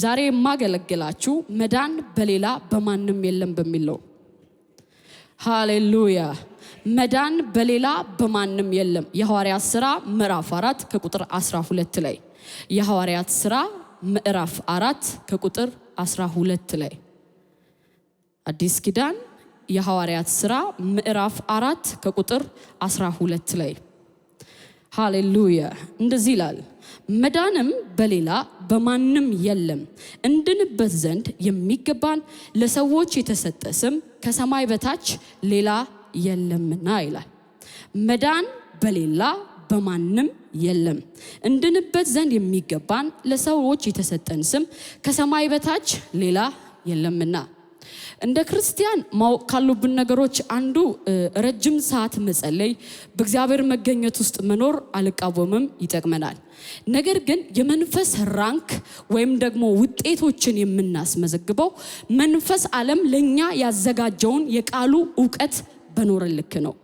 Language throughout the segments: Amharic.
ዛሬ የማገለግላችሁ መዳን በሌላ በማንም የለም በሚለው ሃሌሉያ መዳን በሌላ በማንም የለም የሐዋርያት ሥራ ምዕራፍ 4 ከቁጥር 12 ላይ የሐዋርያት ሥራ ምዕራፍ 4 ከቁጥር 12 ላይ አዲስ ኪዳን የሐዋርያት ሥራ ምዕራፍ 4 ከቁጥር 12 ላይ ሃሌሉያ እንደዚህ ይላል መዳንም በሌላ በማንም የለም እንድንበት ዘንድ የሚገባን ለሰዎች የተሰጠ ስም ከሰማይ በታች ሌላ የለምና ይላል መዳን በሌላ በማንም የለም እንድንበት ዘንድ የሚገባን ለሰዎች የተሰጠን ስም ከሰማይ በታች ሌላ የለምና እንደ ክርስቲያን ማወቅ ካሉብን ነገሮች አንዱ ረጅም ሰዓት መጸለይ በእግዚአብሔር መገኘት ውስጥ መኖር አልቃወምም ይጠቅመናል ነገር ግን የመንፈስ ራንክ ወይም ደግሞ ውጤቶችን የምናስመዘግበው መንፈስ ዓለም ለኛ ያዘጋጀውን የቃሉ ዕውቀት በኖረን ልክ ነው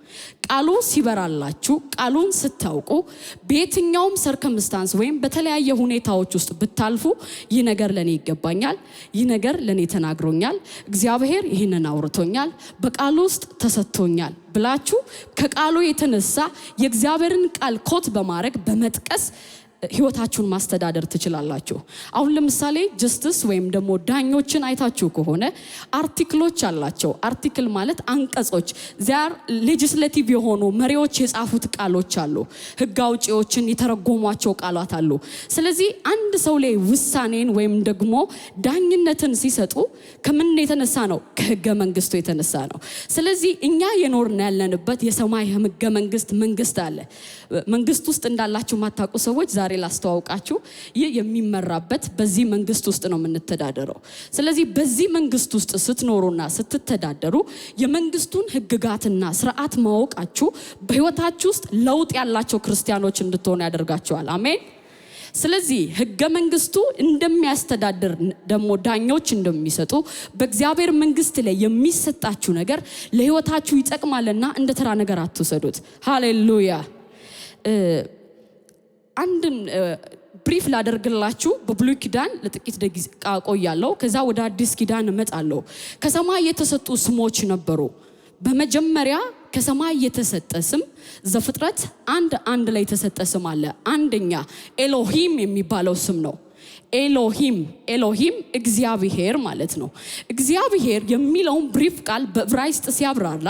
ቃሉ ሲበራላችሁ ቃሉን ስታውቁ በየትኛውም ሰርከምስታንስ ወይም በተለያየ ሁኔታዎች ውስጥ ብታልፉ ይህ ነገር ለኔ ይገባኛል ይህ ነገር ለኔ ተናግሮኛል እግዚአብሔር ይህንን አውርቶኛል በቃሉ ውስጥ ተሰጥቶኛል ብላችሁ ከቃሉ የተነሳ የእግዚአብሔርን ቃል ኮት በማድረግ በመጥቀስ ህይወታችሁን ማስተዳደር ትችላላችሁ አሁን ለምሳሌ ጀስቲስ ወይም ደግሞ ዳኞችን አይታችሁ ከሆነ አርቲክሎች አላቸው አርቲክል ማለት አንቀጾች ዛር ሌጂስሌቲቭ የሆኑ መሪዎች የጻፉት ቃሎች አሉ ህግ አውጪዎችን የተረጎሟቸው ቃላት አሉ ስለዚህ አንድ ሰው ላይ ውሳኔን ወይም ደግሞ ዳኝነትን ሲሰጡ ከምን የተነሳ ነው ከህገ መንግስቱ የተነሳ ነው ስለዚህ እኛ የኖርን ያለንበት የሰማይ ህገ መንግስት አለ መንግስት ውስጥ እንዳላችሁ ማታውቁ ሰዎች ዛሬ ላስተዋውቃችሁ ይህ የሚመራበት በዚህ መንግስት ውስጥ ነው የምንተዳደረው ስለዚህ በዚህ መንግስት ውስጥ ስትኖሩና ስትተዳደሩ የመንግስቱን ህግጋትና ስርዓት ማወቃችሁ በህይወታችሁ ውስጥ ለውጥ ያላቸው ክርስቲያኖች እንድትሆኑ ያደርጋችኋል አሜን ስለዚህ ህገ መንግስቱ እንደሚያስተዳድር ደሞ ዳኞች እንደሚሰጡ በእግዚአብሔር መንግስት ላይ የሚሰጣችሁ ነገር ለህይወታችሁ ይጠቅማልና እንደ ተራ ነገር አትወሰዱት ሃሌሉያ አንድን ብሪፍ ላደርግላችሁ በብሉይ ኪዳን ለጥቂት ደቂቃ ቆያለሁ ከዛ ወደ አዲስ ኪዳን እመጣለሁ ከሰማይ የተሰጡ ስሞች ነበሩ በመጀመሪያ ከሰማይ የተሰጠ ስም ዘፍጥረት 1:1 ላይ የተሰጠ ስም አለ አንደኛ ኤሎሂም የሚባለው ስም ነው ኤሎሂም እግዚአብሔር ማለት ነው እግዚአብሔር የሚለውን ብሪፍ ቃል በዕብራይስጥ ሲያብራራ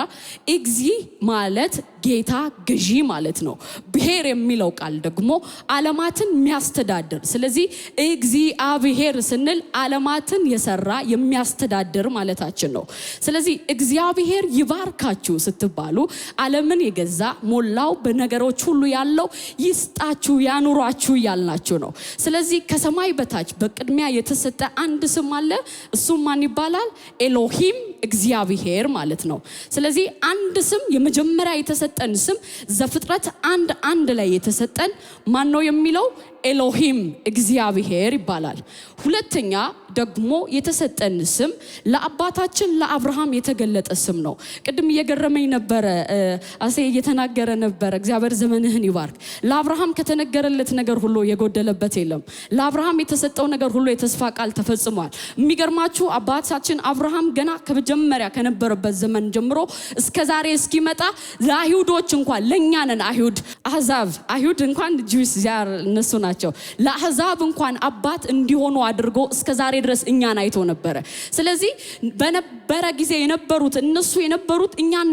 እግዚ ማለት ጌታ ገዢ ማለት ነው ብሔር የሚለው ቃል ደግሞ ዓለማትን የሚያስተዳድር ስለዚህ እግዚአብሔር ስንል ዓለማትን የሰራ የሚያስተዳድር ማለታችን ነው ስለዚህ እግዚአብሔር ይባርካችሁ ስትባሉ ዓለምን የገዛ ሞላው በነገሮች ሁሉ ያለው ይስጣችሁ ያኑራችሁ ያልናችሁ ነው ስለዚህ ከሰማይ በታች በቅድሚያ የተሰጠ አንድ ስም አለ እሱም ማን ይባላል ኤሎሂም እግዚአብሔር ማለት ነው ስለዚህ አንድ ስም የመጀመሪያ የተሰጠን ስም ዘፍጥረት 1:1 ላይ የተሰጠን ማን ነው የሚለው ኤሎሂም እግዚአብሔር ይባላል ሁለተኛ ደግሞ የተሰጠን ስም ለአባታችን ለአብርሃም የተገለጠ ስም ነው ቅድም እየገረመኝ ነበር አሴ እየተናገረ ነበር እግዚአብሔር ዘመንህን ይባርክ ለአብርሃም ከተነገረለት ነገር ሁሉ የጎደለበት የለም ለአብርሃም የተሰጠው ነገር ሁሉ የተስፋ ቃል ተፈጽሟል የሚገርማችሁ አባታችን አብርሃም ገና ከመጀመሪያ ከነበረበት ዘመን ጀምሮ እስከዛሬ እስኪመጣ ለአይሁዶች እንኳን ለኛ ነን አይሁድ እንኳን ጁስ ዛር እነሱ ናቸው ለአሕዛብ እንኳን አባት እንዲሆኑ አድርጎ እስከዛሬ ድረስ እኛን አይቶ ነበር ስለዚህ በነበረ ጊዜ እነሱ የነበሩት እኛን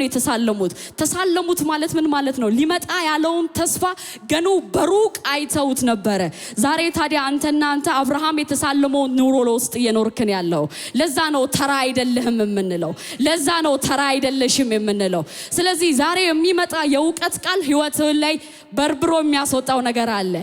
ነው ተሳለሙት ማለት ምን ማለት ነው ሊመጣ ያለውን ተስፋ ገኑ በሩቅ አይተውት ነበር ዛሬ ታዲያ አንተ አብርሃም የተሳለመው ኑሮ ውስጥ እየኖርክን ያለው ለዛ ነው ተራ አይደለህም የምንለው ለዛ ነው ተራ አይደለሽም የምንለው ስለዚህ ዛሬ የሚመጣ የዕውቀት ቃል ህይወት ላይ በርብሮ የሚያስወጣው ነገር አለ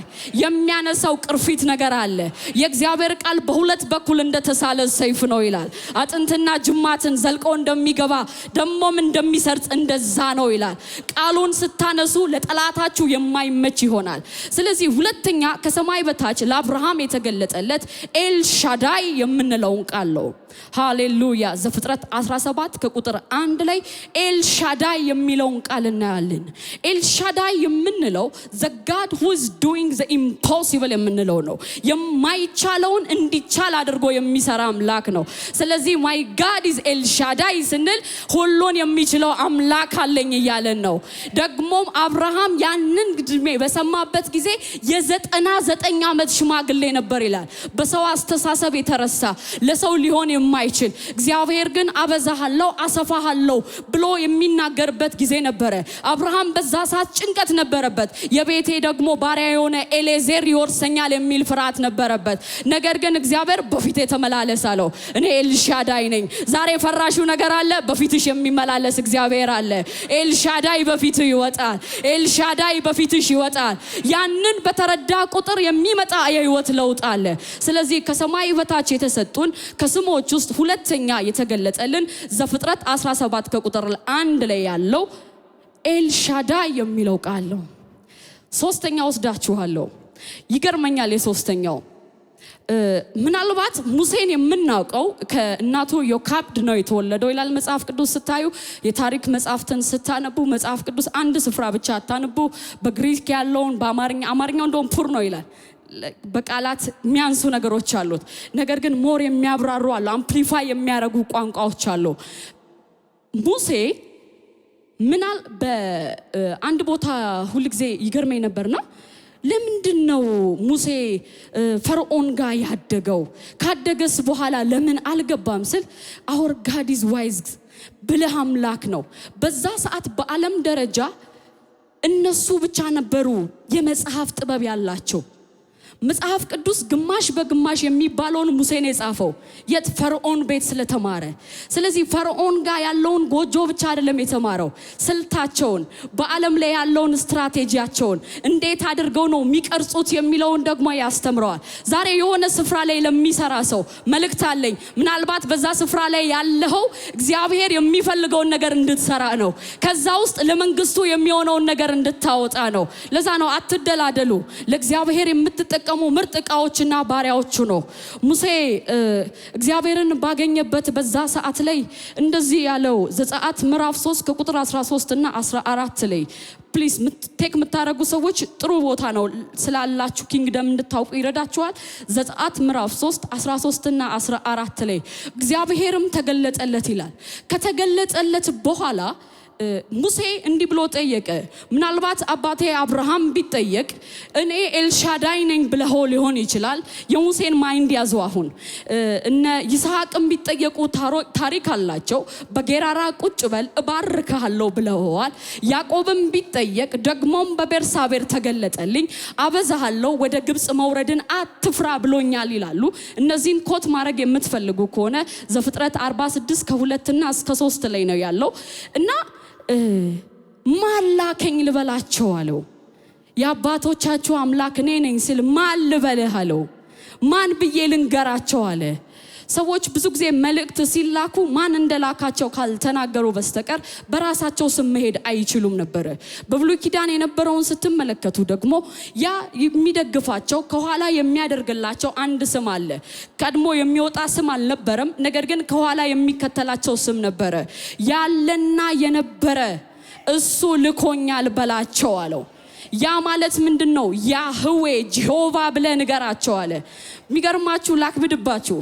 የሚያነሳው ቅርፊት ነገር አለ የእግዚአብሔር ቃል በሁለት በኩል እንደተሳለ ሰይፍ ነው ይላል አጥንትና ጅማትን ዘልቆ እንደሚገባ ደሞም እንደሚሰርጽ እንደዛ ነው ይላል ቃሉን ስታነሱ ለጠላታችሁ የማይመች ይሆናል ስለዚህ ሁለተኛ ከሰማይ በታች ለአብርሃም የተገለጠለት ኤልሻዳይ የምንለው ቃል ነው ሃሌሉያ ዘፍጥረት 17 ከቁጥር 1 ላይ ኤልሻዳይ የሚለውን ቃል እናያለን ኤልሻዳይ የምንለው the God who is doing the impossible ኢምፖሲብል የምንለው ነው። የማይቻለውን እንዲቻል አድርጎ የሚሰራ አምላክ ነው። ስለዚህ ማይ ጋድ ኢዝ ኤልሻዳይ ስንል ሁሉን የሚችለው አምላክ አለኝ እያለን ነው። ደግሞም አብርሃም ያንን ግድሜ በሰማበት ጊዜ የ99 ዓመት ሽማግሌ ነበር ይላል። በሰው አስተሳሰብ የተረሳ ለሰው ሊሆን የማይችል እግዚአብሔር ግን አበዛሃለሁ አሰፋሃለሁ ብሎ የሚናገርበት ጊዜ ነበረ። አብርሃም በዛ ሰዓት ጭንቀት ነበረበት። የቤቴ ደግሞ ባሪያ የሆነ ኤሌዜር ይወርሰኛል የሚል ፍርሃት ነበረበት። ነገር ግን እግዚአብሔር በፊቴ ተመላለስ አለው። እኔ ኤልሻዳይ ነኝ። ዛሬ ፈራሹ ነገር አለ፣ በፊትሽ የሚመላለስ እግዚአብሔር አለ። ኤልሻዳይ በፊት ይወጣል። ኤልሻዳይ በፊትሽ ይወጣል። ያንን በተረዳ ቁጥር የሚመጣ የህይወት ለውጥ አለ። ስለዚህ ከሰማይ በታች የተሰጡን ከስሞች ውስጥ ሁለተኛ የተገለጸልን ዘፍጥረት 17 ከቁጥር 1 ላይ ያለው ኤልሻዳይ የሚለው ቃል ነው። ሶስተኛ ወስዳችኋለሁ። ይገርመኛል። የሶስተኛው ምናልባት ሙሴን የምናውቀው ከእናቱ ዮካብድ ነው የተወለደው ይላል መጽሐፍ ቅዱስ። ስታዩ የታሪክ መጽሐፍትን ስታነቡ መጽሐፍ ቅዱስ አንድ ስፍራ ብቻ አታነቡ። በግሪክ ያለውን አማርኛው እንደውም ፑር ነው ይላል። በቃላት የሚያንሱ ነገሮች አሉት። ነገር ግን ሞር የሚያብራሩ አሉ፣ አምፕሊፋይ የሚያደርጉ ቋንቋዎች አሉ። ሙሴ ምናል በአንድ ቦታ ሁሉ ጊዜ ይገርመኝ ነበርና ለምንድነው ሙሴ ፈርዖን ጋር ያደገው? ካደገስ በኋላ ለምን አልገባም ስል our God is wise ብልህ አምላክ ነው። በዛ ሰዓት በዓለም ደረጃ እነሱ ብቻ ነበሩ የመጽሐፍ ጥበብ ያላቸው። መጽሐፍ ቅዱስ ግማሽ በግማሽ የሚባለውን ሙሴ ነው የጻፈው የት ፈርዖን ቤት ስለተማረ። ስለዚህ ፈርዖን ጋር ያለውን ጎጆ ብቻ አይደለም የተማረው፣ ስልታቸውን፣ በዓለም ላይ ያለውን ስትራቴጂያቸውን እንዴት አድርገው ነው የሚቀርጹት የሚለውን ደግሞ ያስተምረዋል። ዛሬ የሆነ ስፍራ ላይ ለሚሰራ ሰው መልእክት አለኝ። ምናልባት በዛ ስፍራ ላይ ያለው እግዚአብሔር የሚፈልገውን ነገር እንድትሰራ ነው። ከዛ ውስጥ ለመንግስቱ የሚሆነውን ነገር እንድታወጣ ነው። ለዛ ነው አትደላደሉ፣ ለእግዚአብሔር የምትጠቀሙ ምርጥ ዕቃዎችና ባሪያዎቹ ነው። ሙሴ እግዚአብሔርን ባገኘበት በዛ ሰዓት ላይ እንደዚህ ያለው ዘጸአት ምዕራፍ 3 ከቁጥር 13 እና 14 ላይ ፕሊዝ ቴክ የምታደርጉ ሰዎች ጥሩ ቦታ ነው ስላላችሁ ኪንግደም እንድታውቁ ይረዳችኋል። ዘጸአት ምዕራፍ 3 13 እና 14 ላይ እግዚአብሔርም ተገለጠለት ይላል። ከተገለጠለት በኋላ ሙሴ እንዲህ ብሎ ጠየቀ። ምናልባት አባቴ አብርሃም ቢጠየቅ እኔ ኤልሻዳይ ነኝ ብለው ሊሆን ይችላል። የሙሴን ማይንድ ያዘው። አሁን እነ ይስሐቅም ቢጠየቁ ታሪክ አላቸው። በጌራራ ቁጭ በል እባርክሃለሁ ብለዋል። ያዕቆብም ቢጠየቅ ደግሞም በቤርሳቤር ተገለጠልኝ አበዛሃለሁ፣ ወደ ግብጽ መውረድን አትፍራ ብሎኛል ይላሉ። እነዚህን ኮት ማድረግ የምትፈልጉ ከሆነ ዘፍጥረት 46 ከ2 እና እስከ 3 ላይ ነው ያለው እና ማላከኝ ልበላቸው አለው። የአባቶቻችሁ አምላክ እኔ ነኝ ሲል ማን ልበልህ አለው። ማን ብዬ ልንገራቸው አለ። ሰዎች ብዙ ጊዜ መልእክት ሲላኩ ማን እንደላካቸው ካልተናገሩ በስተቀር በራሳቸው ስም መሄድ አይችሉም ነበር። በብሉይ ኪዳን የነበረውን ስትመለከቱ ደግሞ ያ የሚደግፋቸው ከኋላ የሚያደርግላቸው አንድ ስም አለ። ቀድሞ የሚወጣ ስም አልነበረም፣ ነገር ግን ከኋላ የሚከተላቸው ስም ነበረ። ያለና የነበረ እሱ ልኮኛል በላቸው አለው። ያ ማለት ምንድነው? ያህዌ ጄሆቫ ብለህ ንገራቸው አለ። የሚገርማችሁ ላክብድባችሁ፣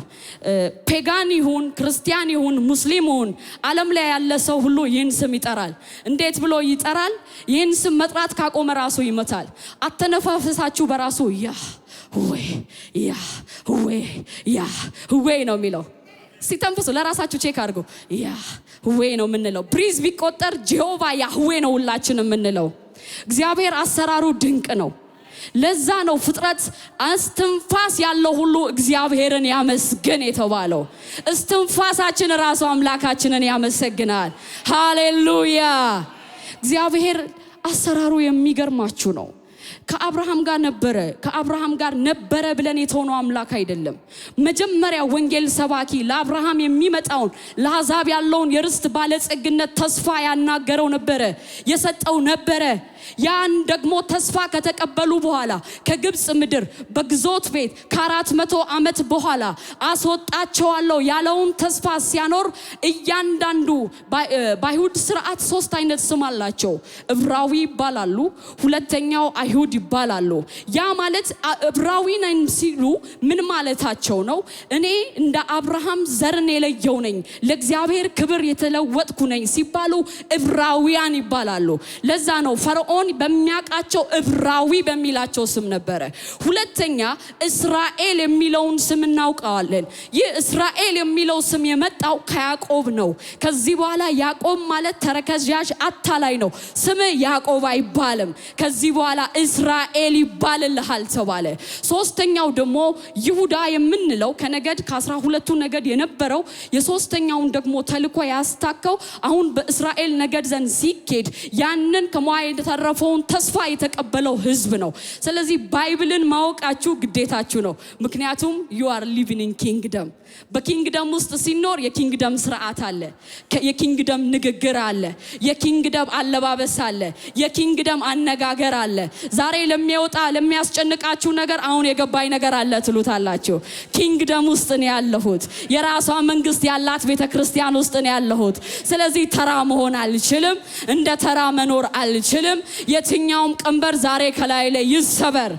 ፔጋን ይሁን ክርስቲያን ይሁን ሙስሊም ይሁን ዓለም ላይ ያለ ሰው ሁሉ ይህን ስም ይጠራል። እንዴት ብሎ ይጠራል? ይህን ስም መጥራት ካቆመ ራሱ ይመታል። አተነፋፈሳችሁ በራሱ ያህዌ ነው የሚለው። ሲተንፈሱ ለራሳችሁ ቼክ አድርጉ። ያህዌ ነው የምንለው። ብሪዝ ቢቆጠር ጄሆቫ ያህዌ ነው ሁላችን የምንለው። እግዚአብሔር አሰራሩ ድንቅ ነው። ለዛ ነው ፍጥረት እስትንፋስ ያለው ሁሉ እግዚአብሔርን ያመስግን የተባለው። እስትንፋሳችን ራሱ አምላካችንን ያመሰግናል። ሃሌሉያ። እግዚአብሔር አሰራሩ የሚገርማችሁ ነው። ከአብርሃም ጋር ነበረ ብለን የተሆነው አምላክ አይደለም። መጀመሪያ ወንጌል ሰባኪ ለአብርሃም የሚመጣውን ለአሕዛብ ያለውን የርስት ባለጸግነት ተስፋ ያናገረው ነበረ፣ የሰጠው ነበረ። ያን ደግሞ ተስፋ ከተቀበሉ በኋላ ከግብጽ ምድር በግዞት ቤት ከ400 ዓመት በኋላ አስወጣቸዋለሁ ያለውን ተስፋ ሲያኖር እያንዳንዱ በአይሁድ ስርዓት 3 አይነት ስም አላቸው። ዕብራዊ ይባላሉ፣ ሁለተኛው አይሁድ ይባላሉ። ያ ማለት ዕብራዊ ነን ሲሉ ምን ማለታቸው ነው? እኔ እንደ አብርሃም ዘርን የለየው ነኝ፣ ለእግዚአብሔር ክብር የተለወጥኩ ነኝ ሲባሉ ዕብራውያን ይባላሉ። ለዛ ነው ፈርዖን በሚያቃቸው ዕብራዊ በሚላቸው ስም ነበረ። ሁለተኛ እስራኤል የሚለውን ስም እናውቀዋለን። ይህ እስራኤል የሚለው ስም የመጣው ከያዕቆብ ነው። ከዚህ በኋላ ያዕቆብ ማለት ተረከዛዥ አታላይ ነው። ስም ያዕቆብ አይባልም፣ ከዚህ በኋላ እስራኤል ይባልልሃል ተባለ። ሶስተኛው ደግሞ ይሁዳ የምንለው ከነገድ ከ12ቱ ነገድ የነበረው የሶስተኛውን ደግሞ ተልኮ ያስታከው አሁን በእስራኤል ነገድ ዘንድ ሲኬድ ያንን ከሞዓብ የተረፈውን ተስፋ የተቀበለው ህዝብ ነው። ስለዚህ ባይብልን ማወቃችሁ ግዴታችሁ ነው። ምክንያቱም you are living in kingdom። በኪንግደም ውስጥ ሲኖር የኪንግደም ስርዓት አለ፣ የኪንግደም ንግግር አለ፣ የኪንግደም አለባበስ አለ፣ የኪንግደም አነጋገር አለ። ዛሬ ለሚወጣ ለሚያስጨንቃችሁ ነገር አሁን የገባኝ ነገር አለ ትሉታላችሁ። ኪንግደም ውስጥ ነው ያለሁት፣ የራሷ መንግስት ያላት ቤተክርስቲያን ውስጥ ነው ያለሁት። ስለዚህ ተራ መሆን አልችልም፣ እንደ ተራ መኖር አልችልም። የትኛውም ቀንበር ዛሬ ከላይ ላይ ይሰበር፣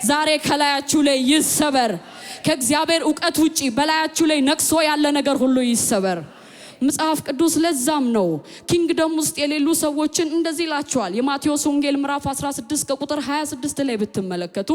ዛሬ ከላያችሁ ላይ ይሰበር። ከእግዚአብሔር ዕውቀት ውጪ በላያችሁ ላይ ነክሶ ያለ ነገር ሁሉ ይሰበር። መጽሐፍ ቅዱስ ለዛም ነው ኪንግደም ውስጥ የሌሉ ሰዎችን እንደዚህ ይላቸዋል። የማቴዎስ ወንጌል ምዕራፍ 16 ከቁጥር 26 ላይ ብትመለከቱ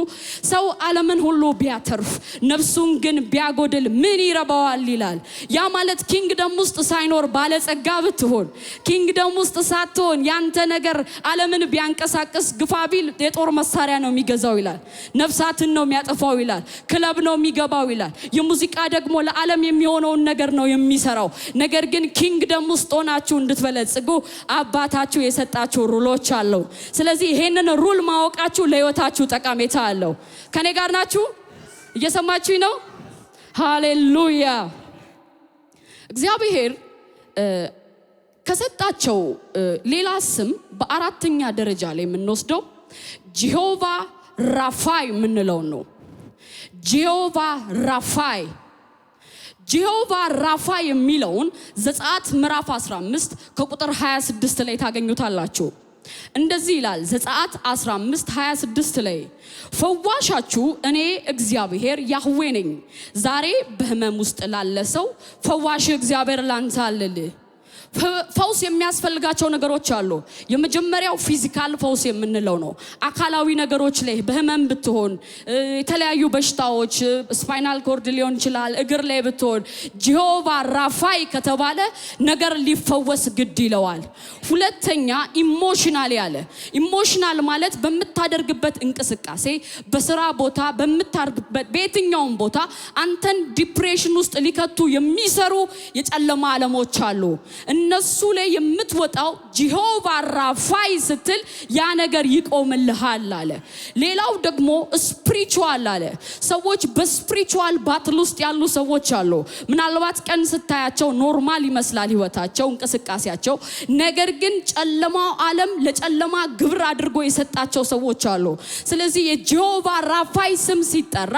ሰው ዓለምን ሁሉ ቢያተርፍ ነፍሱን ግን ቢያጎድል ምን ይረባዋል ይላል። ያ ማለት ኪንግደም ውስጥ ሳይኖር ባለጸጋ ብትሆን፣ ኪንግደም ውስጥ ሳትሆን ያንተ ነገር ዓለምን ቢያንቀሳቅስ ግፋቢል የጦር መሳሪያ ነው የሚገዛው ይላል፣ ነፍሳትን ነው የሚያጠፋው ይላል፣ ክለብ ነው የሚገባው ይላል። የሙዚቃ ደግሞ ለዓለም የሚሆነውን ነገር ነው የሚሰራው። ነገር ግን ኪንግደም ውስጥ ሆናችሁ እንድትበለጽጉ አባታችሁ የሰጣችሁ ሩሎች አሉ። ስለዚህ ይሄንን ሩል ማወቃችሁ ለህይወታችሁ ጠቀሜታ አለው። ከኔ ጋር ናችሁ? እየሰማችሁኝ ነው? ሃሌሉያ። እግዚአብሔር ከሰጣቸው ሌላ ስም በአራተኛ ደረጃ ላይ የምንወስደው ጂሆቫ ራፋይ የምንለው ነው። ጂሆቫ ራፋይ ጂሆቫ ራፋ የሚለውን ዘጸአት ምዕራፍ 15 ከቁጥር 26 ላይ ታገኙታላችሁ። እንደዚህ ይላል ዘጸአት 15:26 ላይ ፈዋሻችሁ እኔ እግዚአብሔር ያህዌ ነኝ። ዛሬ በህመም ውስጥ ላለ ሰው ፈዋሽ እግዚአብሔር ላንተ አለልህ። ፈውስ የሚያስፈልጋቸው ነገሮች አሉ። የመጀመሪያው ፊዚካል ፈውስ የምንለው ነው። አካላዊ ነገሮች ላይ በህመም ብትሆን፣ የተለያዩ በሽታዎች ስፓይናል ኮርድ ሊሆን ይችላል፣ እግር ላይ ብትሆን ጂሆቫ ራፋይ ከተባለ ነገር ሊፈወስ ግድ ይለዋል። ሁለተኛ ኢሞሽናል ያለ ኢሞሽናል ማለት በምታደርግበት እንቅስቃሴ፣ በስራ ቦታ፣ በምታርግበት በየትኛውም ቦታ አንተን ዲፕሬሽን ውስጥ ሊከቱ የሚሰሩ የጨለማ ዓለሞች አሉ። እነሱ ላይ የምትወጣው ጂሆቫ ራፋይ ስትል ያ ነገር ይቆምልሃል አለ። ሌላው ደግሞ ስፒሪቹዋል አለ። ሰዎች በስፒሪቹዋል ባትል ውስጥ ያሉ ሰዎች አሉ። ምናልባት ቀን ስታያቸው ኖርማል ይመስላል ህይወታቸው፣ እንቅስቃሴያቸው፣ ነገር ግን ጨለማው ዓለም ለጨለማ ግብር አድርጎ የሰጣቸው ሰዎች አሉ። ስለዚህ የጂሆቫ ራፋይ ስም ሲጠራ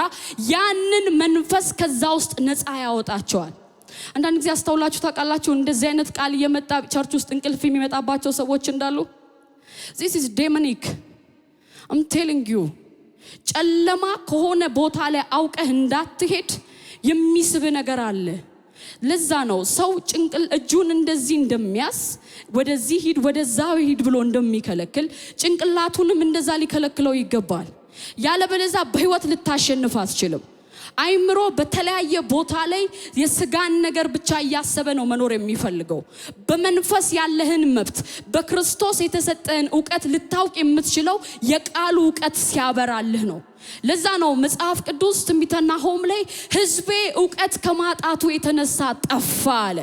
ያንን መንፈስ ከዛ ውስጥ ነፃ ያወጣቸዋል። አንዳንድ ጊዜ አስተውላችሁ ታውቃላችሁ? እንደዚህ አይነት ቃል እየመጣ ቸርች ውስጥ እንቅልፍ የሚመጣባቸው ሰዎች እንዳሉ። this is demonic I'm telling you። ጨለማ ከሆነ ቦታ ላይ አውቀህ እንዳትሄድ የሚስብ ነገር አለ። ለዛ ነው ሰው እጁን እንደዚህ እንደሚያስ ወደዚህ ሂድ ወደዛ ሂድ ብሎ እንደሚከለክል ጭንቅላቱንም እንደዛ ሊከለክለው ይገባል። ያለበለዛ በህይወት ልታሸንፍ አትችልም። አይምሮ በተለያየ ቦታ ላይ የስጋን ነገር ብቻ እያሰበ ነው መኖር የሚፈልገው። በመንፈስ ያለህን መብት በክርስቶስ የተሰጠህን ዕውቀት ልታውቅ የምትችለው የቃሉ ዕውቀት ሲያበራልህ ነው። ለዛ ነው መጽሐፍ ቅዱስ ትንቢተ ናሆም ላይ ሕዝቤ ዕውቀት ከማጣቱ የተነሳ ጠፋ አለ።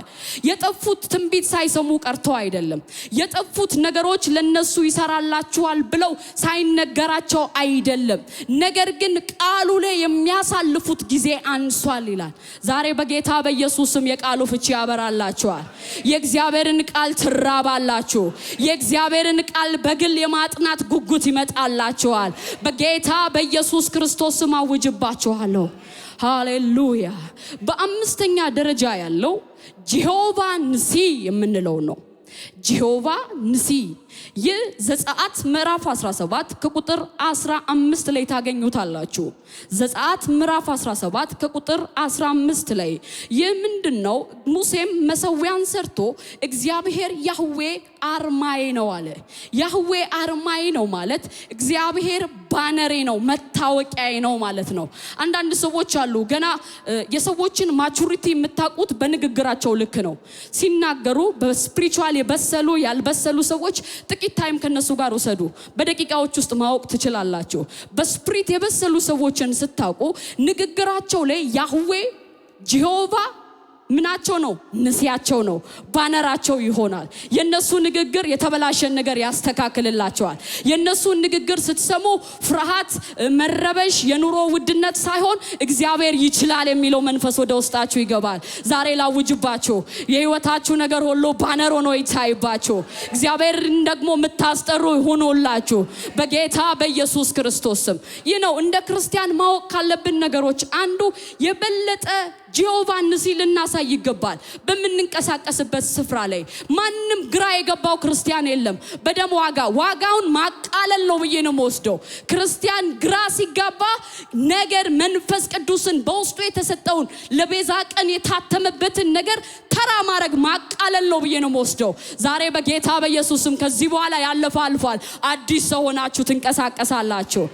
የጠፉት ትንቢት ሳይሰሙ ቀርቶ አይደለም። የጠፉት ነገሮች ለነሱ ይሰራላችኋል ብለው ሳይነገራቸው አይደለም። ነገር ግን ቃሉ ላይ የሚያሳልፉት ጊዜ አንሷል ይላል። ዛሬ በጌታ በኢየሱስም የቃሉ ፍቺ ያበራላችኋል። የእግዚአብሔርን ቃል ትራባላችሁ። የእግዚአብሔርን ቃል በግል የማጥናት ጉጉት ይመጣላችኋል። በጌታ በኢየሱስ ክርስቶስ ስም አውጅባችኋለሁ። ሃሌሉያ። በአምስተኛ ደረጃ ያለው ጂሆቫ ንሲ የምንለው ነው። ጂሆቫ ንሲ የዘጸአት ምዕራፍ 17 ከቁጥር 15 ላይ ታገኙታላችሁ። ዘጸአት ምዕራፍ 17 ከቁጥር 15 ላይ ምንድነው? ሙሴም መሰዊያን ሰርቶ እግዚአብሔር ያህዌ አርማዬ ነው አለ። ያህዌ አርማዬ ነው ማለት እግዚአብሔር ባነሬ ነው፣ መታወቂያዬ ነው ማለት ነው። አንዳንድ ሰዎች አሉ ገና የሰዎችን ማቹሪቲ የምታውቁት በንግግራቸው ልክ ነው። ሲናገሩ በስፒሪቹዋል የበሰሉ ያልበሰሉ ሰዎች ጥቂት ታይም ከነሱ ጋር ወሰዱ፣ በደቂቃዎች ውስጥ ማወቅ ትችላላችሁ። በስፒሪት የበሰሉ ሰዎችን ስታውቁ ንግግራቸው ላይ ያህዌ ጂሆቫ ምናቸው ነው? ንሲያቸው ነው፣ ባነራቸው ይሆናል። የነሱ ንግግር የተበላሸን ነገር ያስተካክልላቸዋል። የነሱ ንግግር ስትሰሙ ፍርሃት፣ መረበሽ፣ የኑሮ ውድነት ሳይሆን እግዚአብሔር ይችላል የሚለው መንፈስ ወደ ውስጣችሁ ይገባል። ዛሬ ላውጅባችሁ፣ የህይወታችሁ ነገር ሁሉ ባነር ሆኖ ይታይባችሁ። እግዚአብሔርን ደግሞ የምታስጠሩ ይሁኑላችሁ በጌታ በኢየሱስ ክርስቶስ ስም። ይህ ነው እንደ ክርስቲያን ማወቅ ካለብን ነገሮች አንዱ። የበለጠ ጂሆቫ ንሲ ልናሳይ ይገባል። በምንንቀሳቀስበት ስፍራ ላይ ማንም ግራ የገባው ክርስቲያን የለም። በደም ዋጋውን ማቃለል ነው ብዬ ነው የምወስደው። ክርስቲያን ግራ ሲጋባ ነገር መንፈስ ቅዱስን በውስጡ የተሰጠውን ለቤዛ ቀን የታተመበትን ነገር ተራ ማድረግ ማቃለል ነው ብዬ ነው የምወስደው። ዛሬ በጌታ በኢየሱስም ከዚህ በኋላ ያለፈ አልፏል። አዲስ ሰው ሆናችሁ ትንቀሳቀሳላችሁ።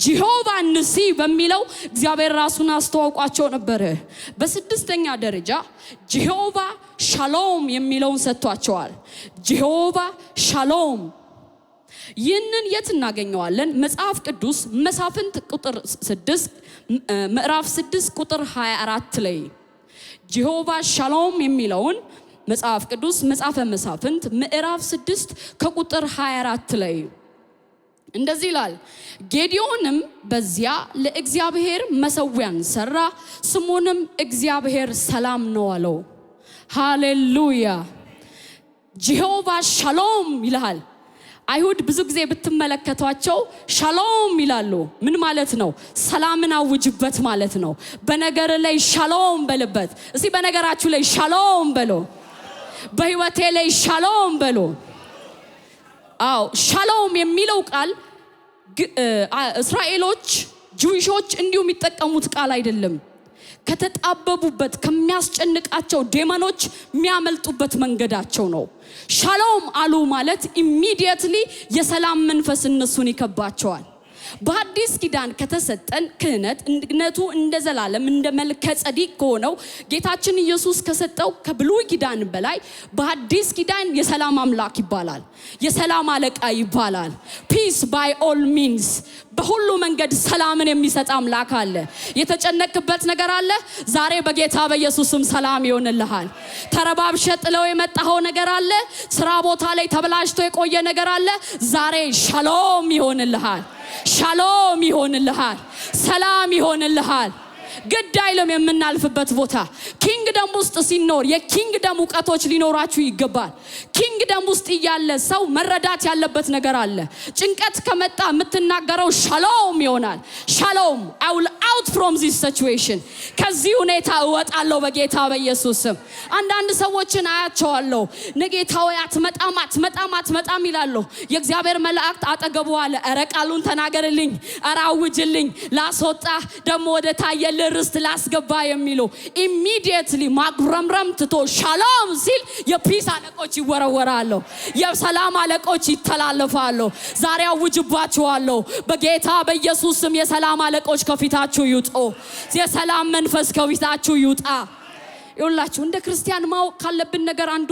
ጂሆቫ ንሲ በሚለው እግዚአብሔር ራሱን አስተዋውቋቸው ነበር። በስድስተኛ ደረጃ ጂሆቫ ሻሎም የሚለውን ሰጥቷቸዋል። ጂሆቫ ሻሎም ይህንን የት እናገኘዋለን? መጽሐፍ ቅዱስ መሳፍንት ቁጥር 6 ምዕራፍ 6 ቁጥር 24 ላይ ጂሆቫ ሻሎም የሚለውን መጽሐፍ ቅዱስ መጽሐፈ መሳፍንት ምዕራፍ 6 ከቁጥር 24 ላይ እንደዚህ ይላል። ጌዲዮንም በዚያ ለእግዚአብሔር መሰዊያን ሰራ፣ ስሙንም እግዚአብሔር ሰላም ነው አለው። ሃሌሉያ። ጂሆቫ ሻሎም ይላል። አይሁድ ብዙ ጊዜ ብትመለከቷቸው ሻሎም ይላሉ። ምን ማለት ነው? ሰላምን አውጅበት ማለት ነው። በነገር ላይ ሻሎም በልበት። እስቲ በነገራችሁ ላይ ሻሎም በሎ። በህይወቴ ላይ ሻሎም በሎ። አዎ ሻሎም የሚለው ቃል እስራኤሎች ጁዊሾች እንዲሁ የሚጠቀሙት ቃል አይደለም። ከተጣበቡበት ከሚያስጨንቃቸው ዴሞኖች የሚያመልጡበት መንገዳቸው ነው። ሻሎም አሉ ማለት ኢሚዲየትሊ የሰላም መንፈስ እነሱን ይከባቸዋል። በአዲስ ኪዳን ከተሰጠን ክህነቱ እንደ ዘላለም እንደ መልከ ጸዲቅ ሆነው ጌታችን ኢየሱስ ከሰጠው ከብሉይ ኪዳን በላይ በአዲስ ኪዳን የሰላም አምላክ ይባላል። የሰላም አለቃ ይባላል። ፒስ ባይ ኦል ሚንስ፣ በሁሉ መንገድ ሰላምን የሚሰጥ አምላክ አለ። የተጨነቅበት ነገር አለ፣ ዛሬ በጌታ በኢየሱስም ሰላም ይሆንልሃል። ተረባብሸ ጥለው የመጣው ነገር አለ፣ ስራ ቦታ ላይ ተበላሽቶ የቆየ ነገር አለ፣ ዛሬ ሻሎም ይሆንልሃል። ሻሎም ይሆንልሃል። ሰላም ይሆንልሃል። ግድ አይልም የምናልፍበት ቦታ። ኪንግደም ውስጥ ሲኖር የኪንግደም ዕውቀቶች ሊኖራችሁ ይገባል። ኪንግደም ውስጥ ያለ ሰው መረዳት ያለበት ነገር አለ። ጭንቀት ከመጣ የምትናገረው ሻሎም ይሆናል። ሻሎም I will out from this situation። ከዚህ ሁኔታ እወጣለሁ በጌታ በኢየሱስ ስም። አንዳንድ ሰዎችን አያቸዋለሁ፣ ነጌታው አትመጣም ይላሉ። የእግዚአብሔር መልአክ አጠገቡ አለ። ኧረ ቃሉን ተናገርልኝ፣ ኧረ አውጅልኝ፣ ላስወጣ ደሞ ወደ ታየል ርስት ላስገባ የሚሉ ኢሚዲየትሊ ማጉረምረም ትቶ ሻሎም ሲል የፒስ አለቆች ይወረወራሉ፣ የሰላም አለቆች ይተላለፋሉ። ዛሬ አውጅባችኋለሁ በጌታ በኢየሱስ ስም የሰላም አለቆች ከፊታችሁ ይውጡ። የሰላም መንፈስ ከፊታችሁ ይውጣ። ይውላችሁ እንደ ክርስቲያን ማወቅ ካለብን ነገር አንዱ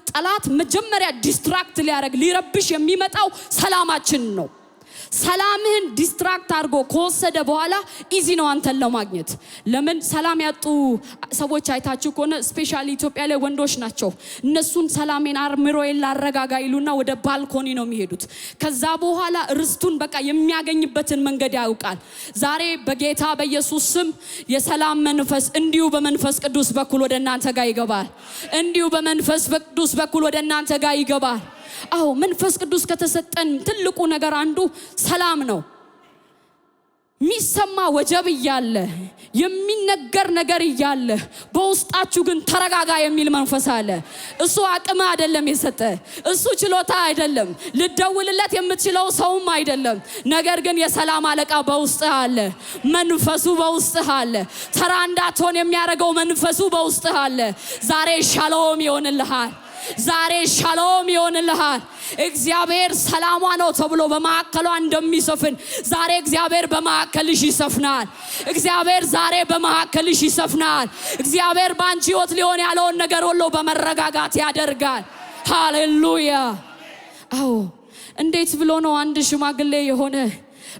ጠላት መጀመሪያ ዲስትራክት ሊያረግ ሊረብሽ የሚመጣው ሰላማችን ነው። ሰላምህን ዲስትራክት አድርጎ ከወሰደ በኋላ ኢዚ ነው አንተን ለማግኘት። ለምን ሰላም ያጡ ሰዎች አይታችሁ ከሆነ ስፔሻሊ ኢትዮጵያ ላይ ወንዶች ናቸው። እነሱን ሰላሜን አርምሮዬን ላረጋጋ ይሉና ወደ ባልኮኒ ነው የሚሄዱት። ከዛ በኋላ ርስቱን በቃ የሚያገኝበትን መንገድ ያውቃል። ዛሬ በጌታ በኢየሱስ ስም የሰላም መንፈስ እንዲሁ በመንፈስ ቅዱስ በኩል ወደ እናንተ ጋር ይገባል። እንዲሁ በመንፈስ ቅዱስ በኩል ወደ እናንተ ጋር ይገባል። አዎ መንፈስ ቅዱስ ከተሰጠን ትልቁ ነገር አንዱ ሰላም ነው። ሚሰማ ወጀብ እያለ የሚነገር ነገር እያለ በውስጣችሁ ግን ተረጋጋ የሚል መንፈስ አለ። እሱ አቅም አይደለም የሰጠ፣ እሱ ችሎታ አይደለም፣ ልደውልለት የምትችለው ሰውም አይደለም። ነገር ግን የሰላም አለቃ በውስጥህ አለ። መንፈሱ በውስጥህ አለ። ተራ እንዳትሆን የሚያደርገው መንፈሱ በውስጥህ አለ። ዛሬ ሻሎም ይሆንልሃል። ዛሬ ሻሎም ይሆንልሃል። እግዚአብሔር ሰላሟ ነው ተብሎ በማዕከሏ እንደሚሰፍን ዛሬ እግዚአብሔር በማዕከልሽ ይሰፍናል። እግዚአብሔር ዛሬ በማዕከልሽ ይሰፍናል። እግዚአብሔር ባንቺ ሕይወት ሊሆን ያለውን ነገር ሁሉ በመረጋጋት ያደርጋል። ሃሌሉያ። አዎ እንዴት ብሎ ነው አንድ ሽማግሌ የሆነ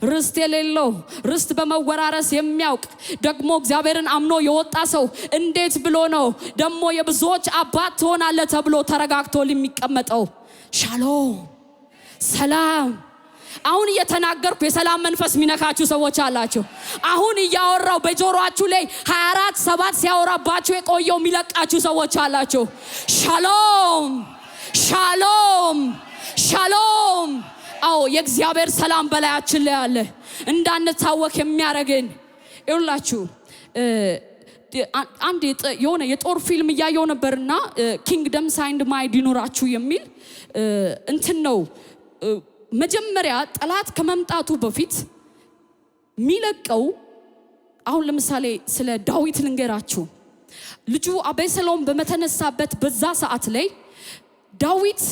ርስት የሌለው ርስት በመወራረስ የሚያውቅ ደግሞ እግዚአብሔርን አምኖ የወጣ ሰው እንዴት ብሎ ነው ደግሞ የብዙዎች አባት ትሆናለህ ተብሎ ተረጋግቶ የሚቀመጠው? ሻሎም ሰላም። አሁን እየተናገርኩ የሰላም መንፈስ ሚነካችሁ ሰዎች አላችሁ። አሁን እያወራው በጆሮአችሁ ላይ 24/7 ሲያወራባችሁ የቆየው የሚለቃችሁ ሰዎች አላችሁ። ሻሎም ሻሎም ሻሎም። አዎ የእግዚአብሔር ሰላም በላያችን ላይ አለ። እንዳንታወክ የሚያረግን ይውላችሁ። አንድ የሆነ የጦር ፊልም እያየው ነበርና ኪንግደም ሳይንድ ማይድ ይኖራችሁ የሚል እንትን ነው። መጀመሪያ ጠላት ከመምጣቱ በፊት ሚለቀው አሁን ለምሳሌ ስለ ዳዊት ልንገራችሁ። ልጁ አቤሴሎም በመተነሳበት በዛ ሰዓት ላይ ዳዊት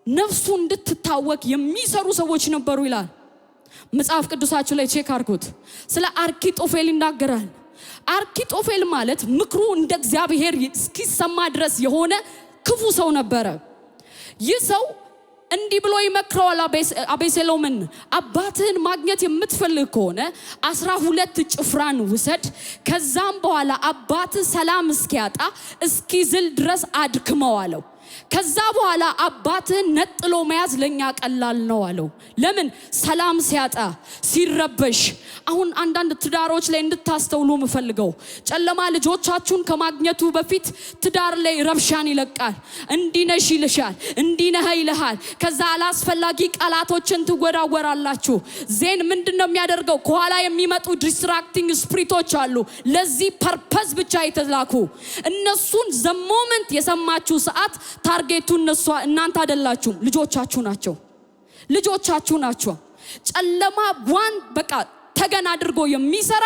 ነፍሱ እንድትታወክ የሚሰሩ ሰዎች ነበሩ ይላል መጽሐፍ ቅዱሳችሁ ላይ ቼክ አድርጉት። ስለ አርኪጦፌል ይናገራል። አርኪጦፌል ማለት ምክሩ እንደ እግዚአብሔር እስኪሰማ ድረስ የሆነ ክፉ ሰው ነበረ። ይህ ሰው እንዲህ ብሎ ይመክረዋል አቤሴሎምን፣ አባትህን ማግኘት የምትፈልግ ከሆነ 12 ጭፍራን ውሰድ። ከዛም በኋላ አባትህ ሰላም እስኪያጣ እስኪዝል ድረስ አድክመው አለው። ከዛ በኋላ አባትህን ነጥሎ መያዝ ለኛ ቀላል ነው አለው። ለምን? ሰላም ሲያጣ ሲረበሽ። አሁን አንዳንድ ትዳሮች ላይ እንድታስተውሉ ምፈልገው ጨለማ ልጆቻችሁን ከማግኘቱ በፊት ትዳር ላይ ረብሻን ይለቃል። እንዲነሽ ይልሻል፣ እንዲነህ ይልሃል። ከዛ አላስፈላጊ ቃላቶችን ትወራወራላችሁ። ዜን ምንድነው የሚያደርገው? ከኋላ የሚመጡ ዲስትራክቲንግ ስፒሪቶች አሉ፣ ለዚህ ፐርፐዝ ብቻ የተላኩ። እነሱን ዘሞመንት የሰማችሁ ሰዓት ታርጌቱ እናንተ አይደላችሁም፣ ልጆቻችሁ ናቸው። ልጆቻችሁ ናቸው። ጨለማ ዋን በቃ ተገን አድርጎ የሚሰራ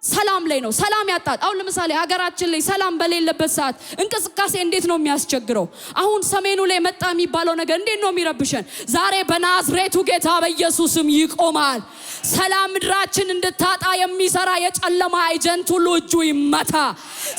ሰላም ላይ ነው። ሰላም ያጣት አሁን ለምሳሌ ሀገራችን ላይ ሰላም በሌለበት ሰዓት እንቅስቃሴ እንዴት ነው የሚያስቸግረው? አሁን ሰሜኑ ላይ መጣ የሚባለው ነገር እንዴት ነው የሚረብሸን? ዛሬ በናዝሬቱ ጌታ በኢየሱስም ይቆማል። ሰላም ምድራችን እንድታጣ የሚሰራ የጨለማ ኤጀንት ሁሉ እጁ ይመታ።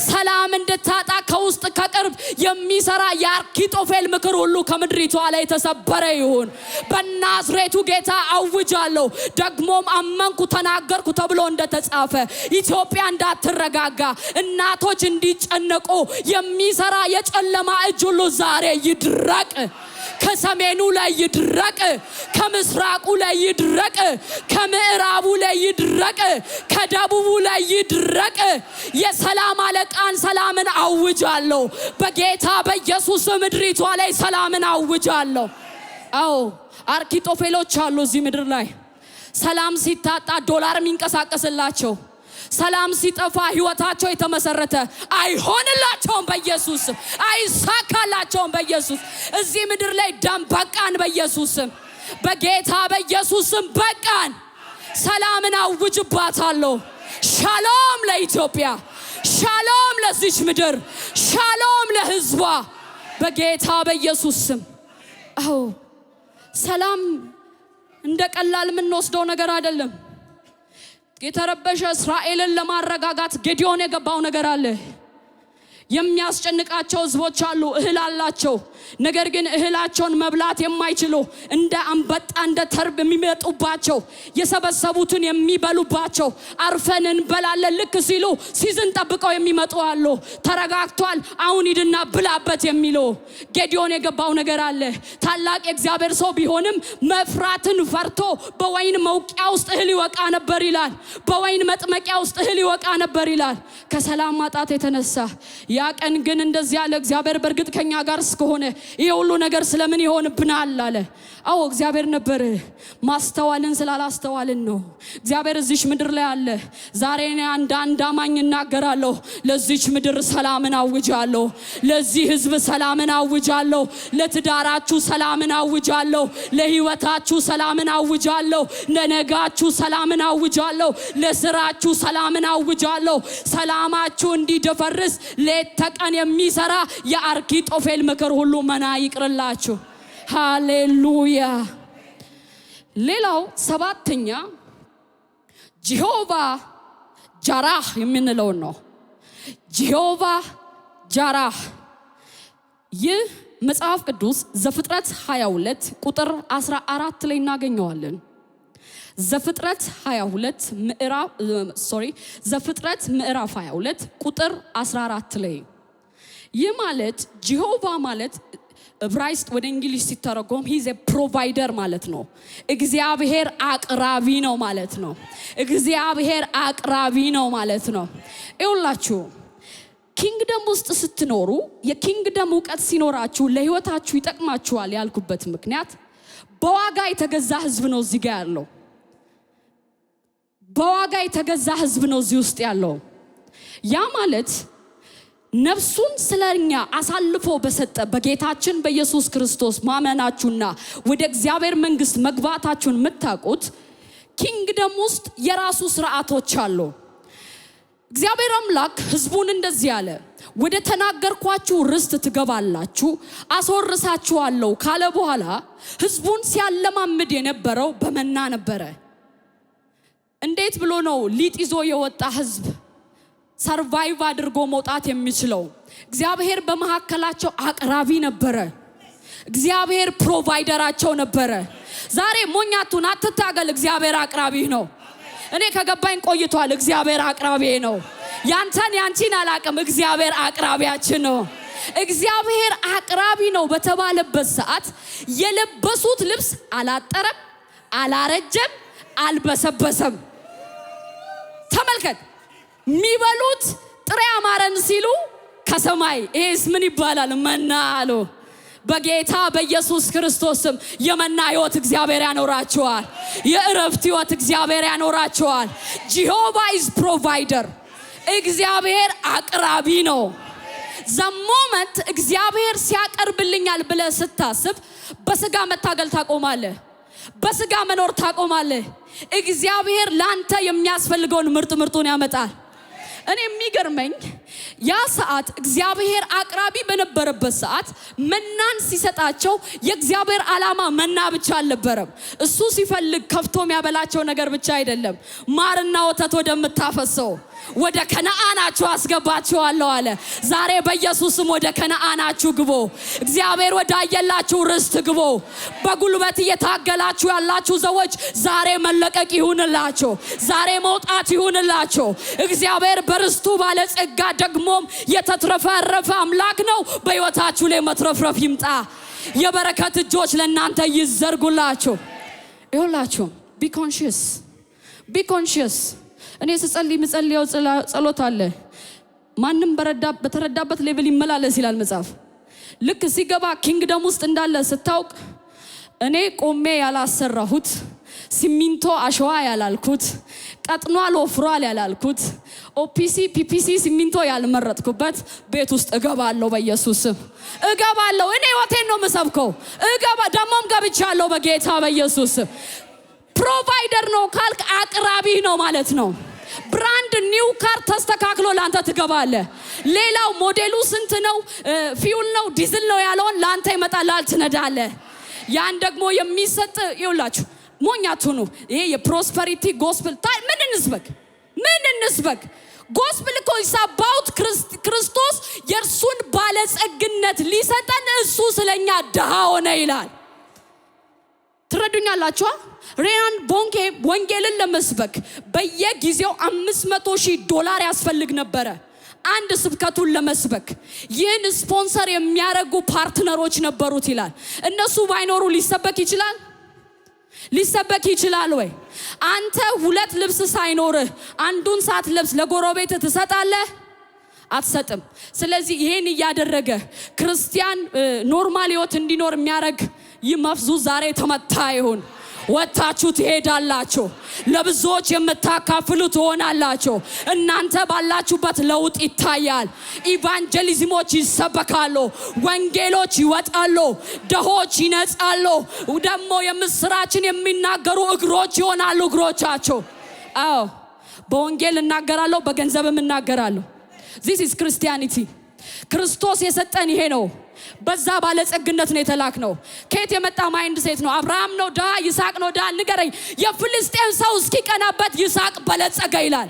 ሰላም እንድታጣ ከውስጥ ከቅርብ የሚሰራ የአርኪጦፌል ምክር ሁሉ ከምድሪቷ ላይ ተሰበረ ይሁን በናዝሬቱ ጌታ አውጃለሁ። ደግሞም አመንኩ ተናገርኩ ተብሎ እንደተጻፈ ኢትዮጵያ እንዳትረጋጋ፣ እናቶች እንዲጨነቁ የሚሰራ የጨለማ እጅ ሁሉ ዛሬ ይድረቅ። ከሰሜኑ ላይ ይድረቅ፣ ከምስራቁ ላይ ይድረቅ፣ ከምዕራቡ ላይ ይድረቅ፣ ከደቡቡ ላይ ይድረቅ። የሰላም አለቃን ሰላምን አውጃለሁ በጌታ በኢየሱስ። ምድሪቷ ላይ ሰላምን አውጃለሁ። አዎ አርኪጦፌሎች አሉ እዚህ ምድር ላይ። ሰላም ሲታጣ ዶላር የሚንቀሳቀስላቸው፣ ሰላም ሲጠፋ ህይወታቸው የተመሰረተ አይሆንላቸውም በኢየሱስ። አይሳካላቸውም በኢየሱስ። እዚህ ምድር ላይ ደም በቃን በኢየሱስ፣ በጌታ በኢየሱስ በቃን። ሰላምን አውጅባታለሁ። ሻሎም ለኢትዮጵያ፣ ሻሎም ለዚች ምድር፣ ሻሎም ለህዝቧ በጌታ በኢየሱስ። አዎ ሰላም እንደ ቀላል የምንወስደው ነገር አይደለም። የተረበሸ እስራኤልን ለማረጋጋት ጌዲዮን የገባው ነገር አለ። የሚያስጨንቃቸው ህዝቦች አሉ። እህል አላቸው፣ ነገር ግን እህላቸውን መብላት የማይችሉ እንደ አንበጣ እንደ ተርብ የሚመጡባቸው የሰበሰቡትን የሚበሉባቸው አርፈን እንበላለን ልክ ሲሉ ሲዝን ጠብቀው የሚመጡ አሉ። ተረጋግቷል አሁን ሂድና ብላበት የሚሉ ጌዲዮን የገባው ነገር አለ። ታላቅ የእግዚአብሔር ሰው ቢሆንም መፍራትን ፈርቶ በወይን መውቂያ ውስጥ እህል ይወቃ ነበር ይላል። በወይን መጥመቂያ ውስጥ እህል ይወቃ ነበር ይላል። ከሰላም ማጣት የተነሳ ያ ቀን ግን እንደዚህ ያለ እግዚአብሔር በእርግጥ ከኛ ጋር እስከሆነ ይሄ ሁሉ ነገር ስለምን ይሆንብናል አለ። አዎ እግዚአብሔር ነበር፣ ማስተዋልን ስላላስተዋልን ነው። እግዚአብሔር እዚች ምድር ላይ አለ። ዛሬ እኔ አንድ አማኝ እናገራለሁ፣ ለዚች ምድር ሰላምን አውጃለሁ፣ ለዚህ ህዝብ ሰላምን አውጃለሁ፣ ለትዳራችሁ ሰላምን አውጃለሁ፣ ለህይወታችሁ ሰላምን አውጃለሁ፣ ለነጋችሁ ሰላምን አውጃለሁ፣ ለስራችሁ ሰላምን አውጃለሁ። ሰላማችሁ እንዲደፈርስ ሌት ተቀን የሚሰራ የአርኪጦፌል ምክር ሁሉ መና ይቅርላችሁ። ሃሌሉያ። ሌላው ሰባተኛ ጂሆቫ ጃራህ የምንለው ነው። ጂሆቫ ጃራህ ይህ መጽሐፍ ቅዱስ ዘፍጥረት 22 ቁጥር 14 ላይ እናገኘዋለን። ዘፍጥረት ምዕራፍ 22 ቁጥር 14 ላይ ይህ ማለት ጂሆቫ ማለት ዕብራይስጥ ወደ እንግሊዝ ሲተረጎም ሂዝ ኤ ፕሮቫይደር ማለት ነው። እግዚአብሔር አቅራቢ ነው ማለት ነው። እግዚአብሔር አቅራቢ ነው ማለት ነው። ይኸውላችሁ ኪንግደም ውስጥ ስትኖሩ የኪንግደም ዕውቀት ሲኖራችሁ ለህይወታችሁ ይጠቅማችኋል ያልኩበት ምክንያት በዋጋ የተገዛ ህዝብ ነው እዚህ ጋር ያለው። በዋጋ የተገዛ ህዝብ ነው እዚህ ውስጥ ያለው። ያ ማለት ነፍሱን ስለኛ አሳልፎ በሰጠ በጌታችን በኢየሱስ ክርስቶስ ማመናችሁና ወደ እግዚአብሔር መንግስት መግባታችሁን የምታውቁት ኪንግደም ውስጥ የራሱ ስርዓቶች አሉ። እግዚአብሔር አምላክ ህዝቡን እንደዚህ አለ፣ ወደ ተናገርኳችሁ ርስት ትገባላችሁ አስወርሳችኋለሁ ካለ በኋላ ህዝቡን ሲያለማምድ የነበረው በመና ነበረ። እንዴት ብሎ ነው ሊጥ ይዞ የወጣ ህዝብ ሰርቫይቭ አድርጎ መውጣት የሚችለው? እግዚአብሔር በመካከላቸው አቅራቢ ነበረ። እግዚአብሔር ፕሮቫይደራቸው ነበረ። ዛሬ ሞኛቱን አትታገል፣ እግዚአብሔር አቅራቢ ነው። እኔ ከገባኝ ቆይቷል። እግዚአብሔር አቅራቢ ነው። ያንቺን አላቅም፣ እግዚአብሔር አቅራቢያችን ነው። እግዚአብሔር አቅራቢ ነው በተባለበት ሰዓት የለበሱት ልብስ አላጠረም፣ አላረጀም፣ አልበሰበሰም። ተመልከት፣ የሚበሉት ጥሬ አማረን ሲሉ ከሰማይ ይሄስ ምን ይባላል? መና አሉ። በጌታ በኢየሱስ ክርስቶስም የመና ህይወት እግዚአብሔር ያኖራችኋል። የእረፍት ህይወት እግዚአብሔር ያኖራችኋል። ጂሆቫ ኢዝ ፕሮቫይደር። እግዚአብሔር አቅራቢ ነው። ዘሞመንት እግዚአብሔር ሲያቀርብልኛል ብለህ ስታስብ በስጋ መታገል ታቆማለህ። በስጋ መኖር ታቆማለህ። እግዚአብሔር ላንተ የሚያስፈልገውን ምርጡን ያመጣል። እኔ የሚገርመኝ ያ ሰዓት እግዚአብሔር አቅራቢ በነበረበት ሰዓት መናን ሲሰጣቸው የእግዚአብሔር ዓላማ መና ብቻ አልነበረም። እሱ ሲፈልግ ከፍቶ የሚያበላቸው ነገር ብቻ አይደለም። ማርና ወተት ወደምታፈሰው ወደ ከነዓናችሁ አስገባችኋለሁ አለ። ዛሬ በኢየሱስም ወደ ከነዓናችሁ ግቡ። እግዚአብሔር ወዳየላችሁ ርስት ግቡ። በጉልበት እየታገላችሁ ያላችሁ ሰዎች ዛሬ መለቀቅ ይሁንላችሁ። ዛሬ መውጣት ይሁንላችሁ። እግዚአብሔር በርስቱ ባለጸጋ ደግሞም የተትረፈረፈ አምላክ ነው። በሕይወታችሁ ላይ መትረፍረፍ ይምጣ። የበረከት እጆች ለእናንተ ይዘርጉላችሁ። ይሁንላችሁ። ቢ ኮንሺየስ እኔ ስጸልይ ምጸልየው ጸሎት አለ። ማንም በተረዳበት ሌቭል ይመላለስ ይላል መጽሐፍ። ልክ ሲገባ ኪንግደም ውስጥ እንዳለ ስታውቅ እኔ ቆሜ ያላሰራሁት ሲሚንቶ አሸዋ ያላልኩት ቀጥኗል ወፍሯል ያላልኩት ኦፒሲ ፒፒሲ ሲሚንቶ ያልመረጥኩበት ቤት ውስጥ እገባለሁ። በኢየሱስ እገባለሁ። እኔ ወቴን ነው መሰብከው። ደሞም ገብቻለሁ በጌታ በኢየሱስ። ፕሮቫይደር ነው ካልክ አቅራቢ ነው ማለት ነው። ብራንድ ኒው ካር ተስተካክሎ ላንተ ትገባለህ። ሌላው ሞዴሉ ስንት ነው ፊውል ነው ዲዝል ነው ያለውን ላንተ ይመጣላል ትነዳለህ። ያን ደግሞ የሚሰጥ ይውላችሁ ሞኛቱ ነው። ይሄ የፕሮስፐሪቲ ጎስፔል ምን እንስበክ ጎስፕል እኮ is about ክርስቶስ የእርሱን ባለጸግነት ሊሰጠን እሱ ስለኛ ድሃ ሆነ ይላል። ትረዱኛላችሁ? ሬናን ቦንኬ ወንጌልን ለመስበክ በየጊዜው $500,000 ያስፈልግ ነበረ አንድ ስብከቱን ለመስበክ። ይህን ስፖንሰር የሚያደርጉ ፓርትነሮች ነበሩት ይላል። እነሱ ባይኖሩ ሊሰበክ ይችላል ወይ? አንተ 2 ልብስ ሳይኖርህ አንዱን ሳትለብስ ለጎረቤት ትሰጣለህ? አትሰጥም። ስለዚህ ይሄን እያደረገ ክርስቲያን ኖርማል ህይወት እንዲኖር የሚያደርግ ይህ መፍዙዝ ዛሬ ተመታ ይሁን። ወጣችሁ ትሄዳላችሁ፣ ለብዙዎች የምታካፍሉ ትሆናላችሁ። እናንተ ባላችሁበት ለውጥ ይታያል። ኢቫንጀሊዝሞች ይሰበካሉ፣ ወንጌሎች ይወጣሉ፣ ደሆች ይነጻሉ። ደግሞ የምስራችን የሚናገሩ እግሮች ይሆናሉ እግሮቻችሁ። አዎ በወንጌል እናገራለሁ፣ በገንዘብም እናገራለሁ። This is Christianity። ክርስቶስ የሰጠን ይሄ ነው። በዛ ባለጸግነት ነው የተላክነው። ከየት የመጣ ማይንድ ሴት ነው? አብርሃም ነው ዳ? ይስሐቅ ነው ዳ? ንገረኝ። የፍልስጤም ሰው እስኪቀናበት ይስሐቅ በለጸገ ይላል።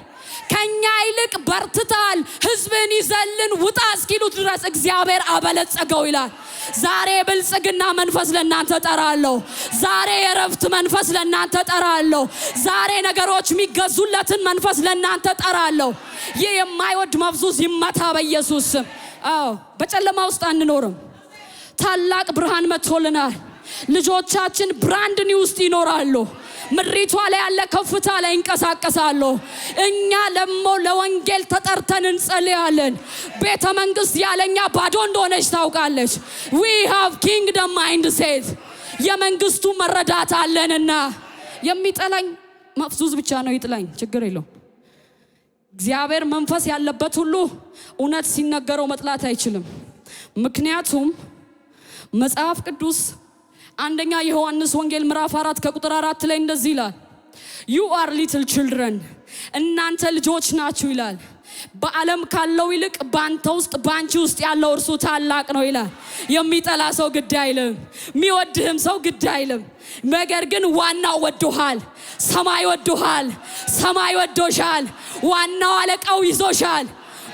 ከኛ ይልቅ በርትታል፣ ህዝብን ይዘልን ውጣ እስኪሉት ድረስ እግዚአብሔር አበለጸገው ይላል። ዛሬ የብልጽግና መንፈስ ለእናንተ ጠራለሁ። ዛሬ የረፍት መንፈስ ለእናንተ ጠራለሁ። ዛሬ ነገሮች የሚገዙለትን መንፈስ ለእናንተ ጠራለሁ። ይህ የማይወድ መፍዙዝ ይመታ በኢየሱስ ስም። አዎ በጨለማ ውስጥ አንኖርም። ታላቅ ብርሃን መጥቶልናል። ልጆቻችን ብራንድ ኒው ውስጥ ይኖራሉ። ምድሪቷ ላይ ያለ ከፍታ ላይ እንቀሳቀሳሉ። እኛ ደግሞ ለወንጌል ተጠርተን እንጸልያለን። ቤተ መንግስት ያለኛ ባዶ እንደሆነች ታውቃለች። we have kingdom mindset። የመንግስቱ መረዳት አለንና የሚጠላኝ መፍዙዝ ብቻ ነው። ይጥላኝ ችግር የለው። እግዚአብሔር መንፈስ ያለበት ሁሉ እውነት ሲነገረው መጥላት አይችልም። ምክንያቱም መጽሐፍ ቅዱስ አንደኛ ዮሐንስ ወንጌል ምዕራፍ 4 ከቁጥር 4 ላይ እንደዚህ ይላል፣ you are little children፣ እናንተ ልጆች ናችሁ ይላል። በዓለም ካለው ይልቅ ባንተ ውስጥ ባንቺ ውስጥ ያለው እርሱ ታላቅ ነው ይላል። የሚጠላ ሰው ግድ አይልም፣ የሚወድህም ሰው ግድ አይልም። ነገር ግን ዋናው ወዶሃል፣ ሰማይ ወዶሃል፣ ሰማይ ወዶሻል። ዋናው አለቃው ይዞሻል።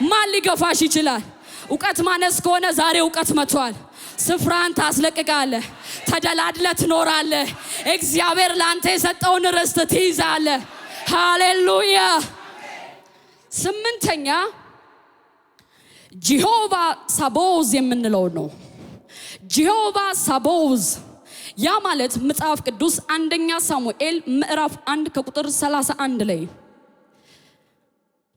ማን ሊገፋሽ ይችላል? እውቀት ማነስ ከሆነ ዛሬ እውቀት መጥቷል። ስፍራን ታስለቅቃለህ፣ ተደላድለህ ትኖራለህ። እግዚአብሔር ላንተ የሰጠውን ርስት ትይዛለህ። ሃሌሉያ። 8ኛ ጂሆቫ ሳቦዝ የምንለው ነው። ጂሆቫ ሳቦዝ ያ ማለት መጽሐፍ ቅዱስ አንደኛ ሳሙኤል ምዕራፍ 1 ከቁጥር 31 ላይ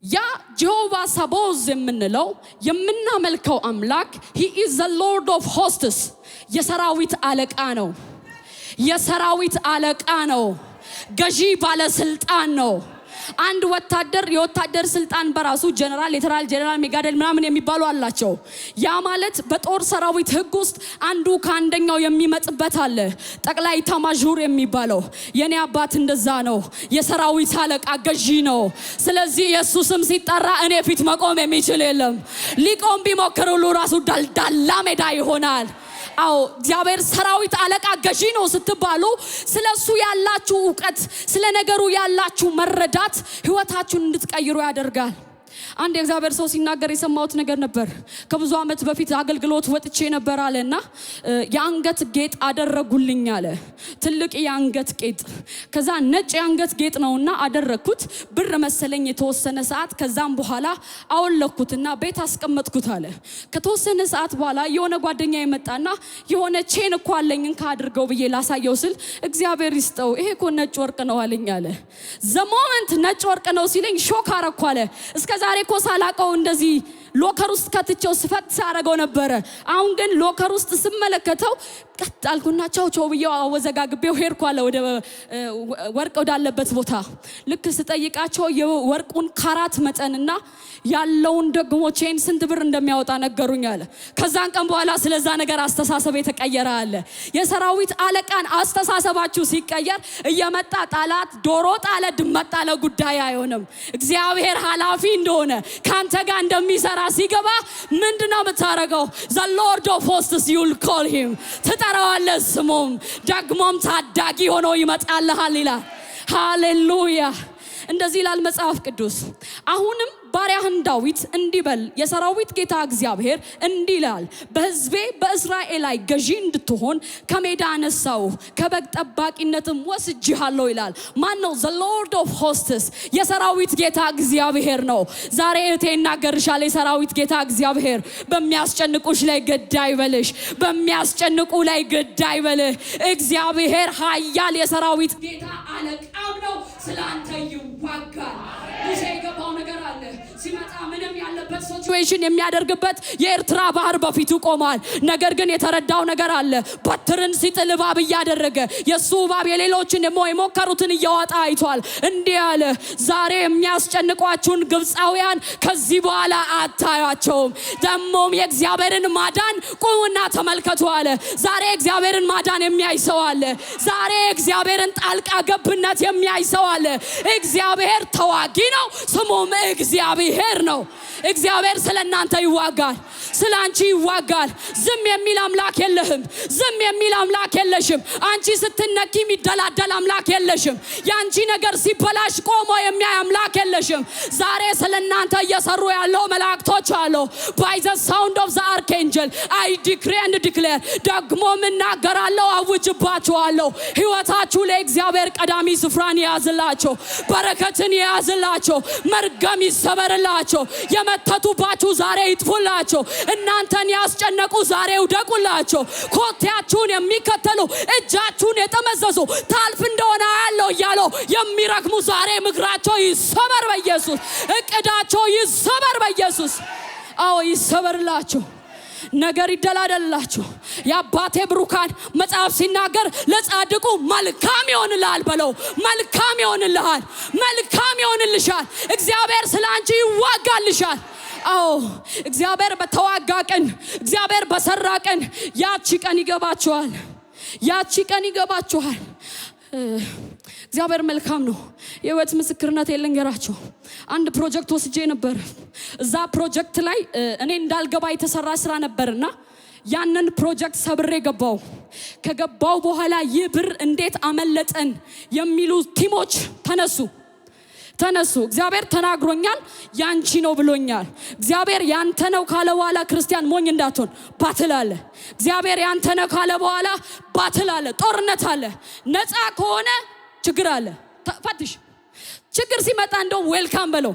ያ ጂሆቫ ሳቦዝ የምንለው የምናመልከው አምላክ he is the Lord of hosts፣ የሰራዊት አለቃ ነው። የሰራዊት አለቃ ነው። ገዢ ባለስልጣን ነው። አንድ ወታደር የወታደር ስልጣን በራሱ ጀነራል፣ ሌተናል ጀነራል፣ ሜጋደል ምናምን የሚባሉ አላቸው። ያ ማለት በጦር ሰራዊት ህግ ውስጥ አንዱ ካንደኛው የሚመጥበት አለ። ጠቅላይ ኤታማዦር የሚባለው የኔ አባት እንደዛ ነው። የሰራዊት አለቃ ገዢ ነው። ስለዚህ ኢየሱስም ሲጠራ እኔ ፊት መቆም የሚችል የለም። ሊቆም ቢሞክር ሁሉ ራሱ ዳልዳላ ሜዳ ይሆናል። አዎ እግዚአብሔር ሰራዊት አለቃ ገዢ ነው ስትባሉ ስለሱ ያላችሁ ዕውቀት፣ ስለ ነገሩ ያላችሁ መረዳት ህይወታችሁን እንድትቀይሩ ያደርጋል። አንድ የእግዚአብሔር ሰው ሲናገር የሰማሁት ነገር ነበር። ከብዙ ዓመት በፊት አገልግሎት ወጥቼ ነበር አለና የአንገት ጌጥ አደረጉልኝ አለ። ትልቅ የአንገት ጌጥ፣ ከዛ ነጭ የአንገት ጌጥ ነውና አደረኩት። ብር መሰለኝ የተወሰነ ሰዓት። ከዛም በኋላ አወለኩትና ቤት አስቀመጥኩት አለ። ከተወሰነ ሰዓት በኋላ የሆነ ጓደኛ የመጣና የሆነ ቼን እኮ አለኝ እንካ አድርገው ብዬ ላሳየው ስል እግዚአብሔር ይስጠው ይሄ እኮ ነጭ ወርቅ ነው አለኝ አለ። ዘሞመንት ነጭ ወርቅ ነው ሲለኝ ሾክ አረኩ አለ። እስከዛሬ እኮ ሳላቀው እንደዚህ ሎከር ውስጥ ከትቼው ስፈት ሳረገው ነበረ። አሁን ግን ሎከር ውስጥ ስመለከተው ቀጥ አልኩና ቻው ብዬው አወዘጋግቤው ሄድኩ አለ ወደ ወርቅ ወዳለበት ቦታ። ልክ ስጠይቃቸው የወርቁን ካራት መጠንና ያለውን ደግሞ ቼን ስንት ብር እንደሚያወጣ ነገሩኝ አለ። ከዛን ቀን በኋላ ስለዛ ነገር አስተሳሰብ የተቀየረ አለ። የሰራዊት አለቃን አስተሳሰባችሁ ሲቀየር እየመጣ ጣላት ዶሮ ጣለ ድመት ጣለ ጉዳይ አይሆንም። እግዚአብሔር ኃላፊ እንደሆነ ካንተ ጋር እንደሚሰራ ሲገባ ምንድነው የምታረገው? the Lord of hosts you'll call him፣ ትጠራዋለህ ስሙም ደግሞም ታዳጊ ሆኖ ይመጣልሃል ይላል። ሃሌሉያ። እንደዚህ ይላል መጽሐፍ ቅዱስ። አሁንም ባሪያህን ዳዊት እንዲበል የሰራዊት ጌታ እግዚአብሔር እንዲህ ይላል፣ በሕዝቤ በእስራኤል ላይ ገዢ እንድትሆን ከሜዳ አነሳው፣ ከበግ ጠባቂነትም ወስጄሃለሁ ይላል። ማን ነው? ዘ ሎርድ ኦፍ ሆስትስ፣ የሰራዊት ጌታ እግዚአብሔር ነው። ዛሬ እህቴ እናገርሻለሁ፣ የሰራዊት ጌታ እግዚአብሔር በሚያስጨንቁሽ ላይ ግድ አይበልሽ፣ በሚያስጨንቁ ላይ ግድ አይበልህ። እግዚአብሔር ኃያል የሰራዊት ጌታ አለቃም ነው፣ ስላንተ ይዋጋል። ሙሴ የገባው ነገር አለ። ሲመጣ ምንም ያለበት ሲቹዌሽን የሚያደርግበት የኤርትራ ባህር በፊቱ ቆሟል። ነገር ግን የተረዳው ነገር አለ። በትርን ሲጥል እባብ እያደረገ የሱ እባብ የሌሎችን የሞከሩትን እያወጣ አይቷል። እንዲህ አለ፣ ዛሬ የሚያስጨንቋችሁን ግብፃውያን ከዚህ በኋላ አታያቸውም። ደሞም የእግዚአብሔርን ማዳን ቁሙና ተመልከቱ አለ። ዛሬ እግዚአብሔርን ማዳን የሚያይ ሰው አለ። ዛሬ እግዚአብሔርን ጣልቃ ገብነት የሚያይ ሰው አለ። እግዚአብሔር ተዋጊ ነው፣ ስሙም እግዚአብሔር ነው። እግዚአብሔር ስለናንተ ይዋጋል፣ ስላንቺ ይዋጋል። ዝም የሚል አምላክ የለህም። ዝም የሚል አምላክ የለሽም። አንቺ ስትነኪ የሚደላደል አምላክ የለሽም። ያንቺ ነገር ሲበላሽ ቆሞ የሚያይ አምላክ የለሽም። ዛሬ ስለናንተ እየሰሩ ያለው መላእክቶች አሉ። by the sound of the archangel I decree and declare፣ ደግሞ እናገራለሁ፣ አውጅባችኋለሁ። ህይወታችሁ ለእግዚአብሔር ቀዳሚ ስፍራን ያዝላችሁ፣ በረከትን ያዝላችሁ፣ መርገም ይሰበርላችሁ፣ የመተቱባችሁ ዛሬ ይጥፉላችሁ፣ እናንተን ያስጨነቁ ዛሬ ይውደቁላችሁ። ኮቴያችሁን የሚከተሉ እጃችሁን የጠመዘዙ ታልፍ እንደሆነ ያለው እያለው የሚረግሙ ዛሬ ምክራቸው ይሰበር በኢየሱስ። እቅዳቸው ይሰበር በኢየሱስ። አዎ ይሰበርላችሁ፣ ነገር ይደላደላችሁ። የአባቴ ብሩካን መጽሐፍ ሲናገር ለጻድቁ መልካም ይሆንልሃል በለው። መልካም ይሆንልሃል፣ መልካም ይሆንልሻል። እግዚአብሔር ስላንቺ ይዋጋልሻል። አዎ እግዚአብሔር በተዋጋ ቀን፣ እግዚአብሔር በሰራ ቀን ያቺ ቀን ይገባችኋል፣ ያቺ ቀን ይገባችኋል። እግዚአብሔር መልካም ነው። የህይወት ምስክርነት ልንገራችሁ። አንድ ፕሮጀክት ወስጄ ነበር። እዛ ፕሮጀክት ላይ እኔ እንዳልገባ የተሰራ ስራ ነበርና ያንን ፕሮጀክት ሰብሬ ገባው። ከገባው በኋላ ይህ ብር እንዴት አመለጠን የሚሉ ቲሞች ተነሱ። እግዚአብሔር ተናግሮኛል፣ ያንቺ ነው ብሎኛል። እግዚአብሔር ያንተ ነው ካለ በኋላ ክርስቲያን ሞኝ እንዳትሆን ባትል አለ። እግዚአብሔር ያንተ ነው ካለ በኋላ ባትል አለ። ጦርነት አለ። ነፃ ከሆነ ችግር አለ። ፈትሽ። ችግር ሲመጣ እንደውም ዌልካም በለው።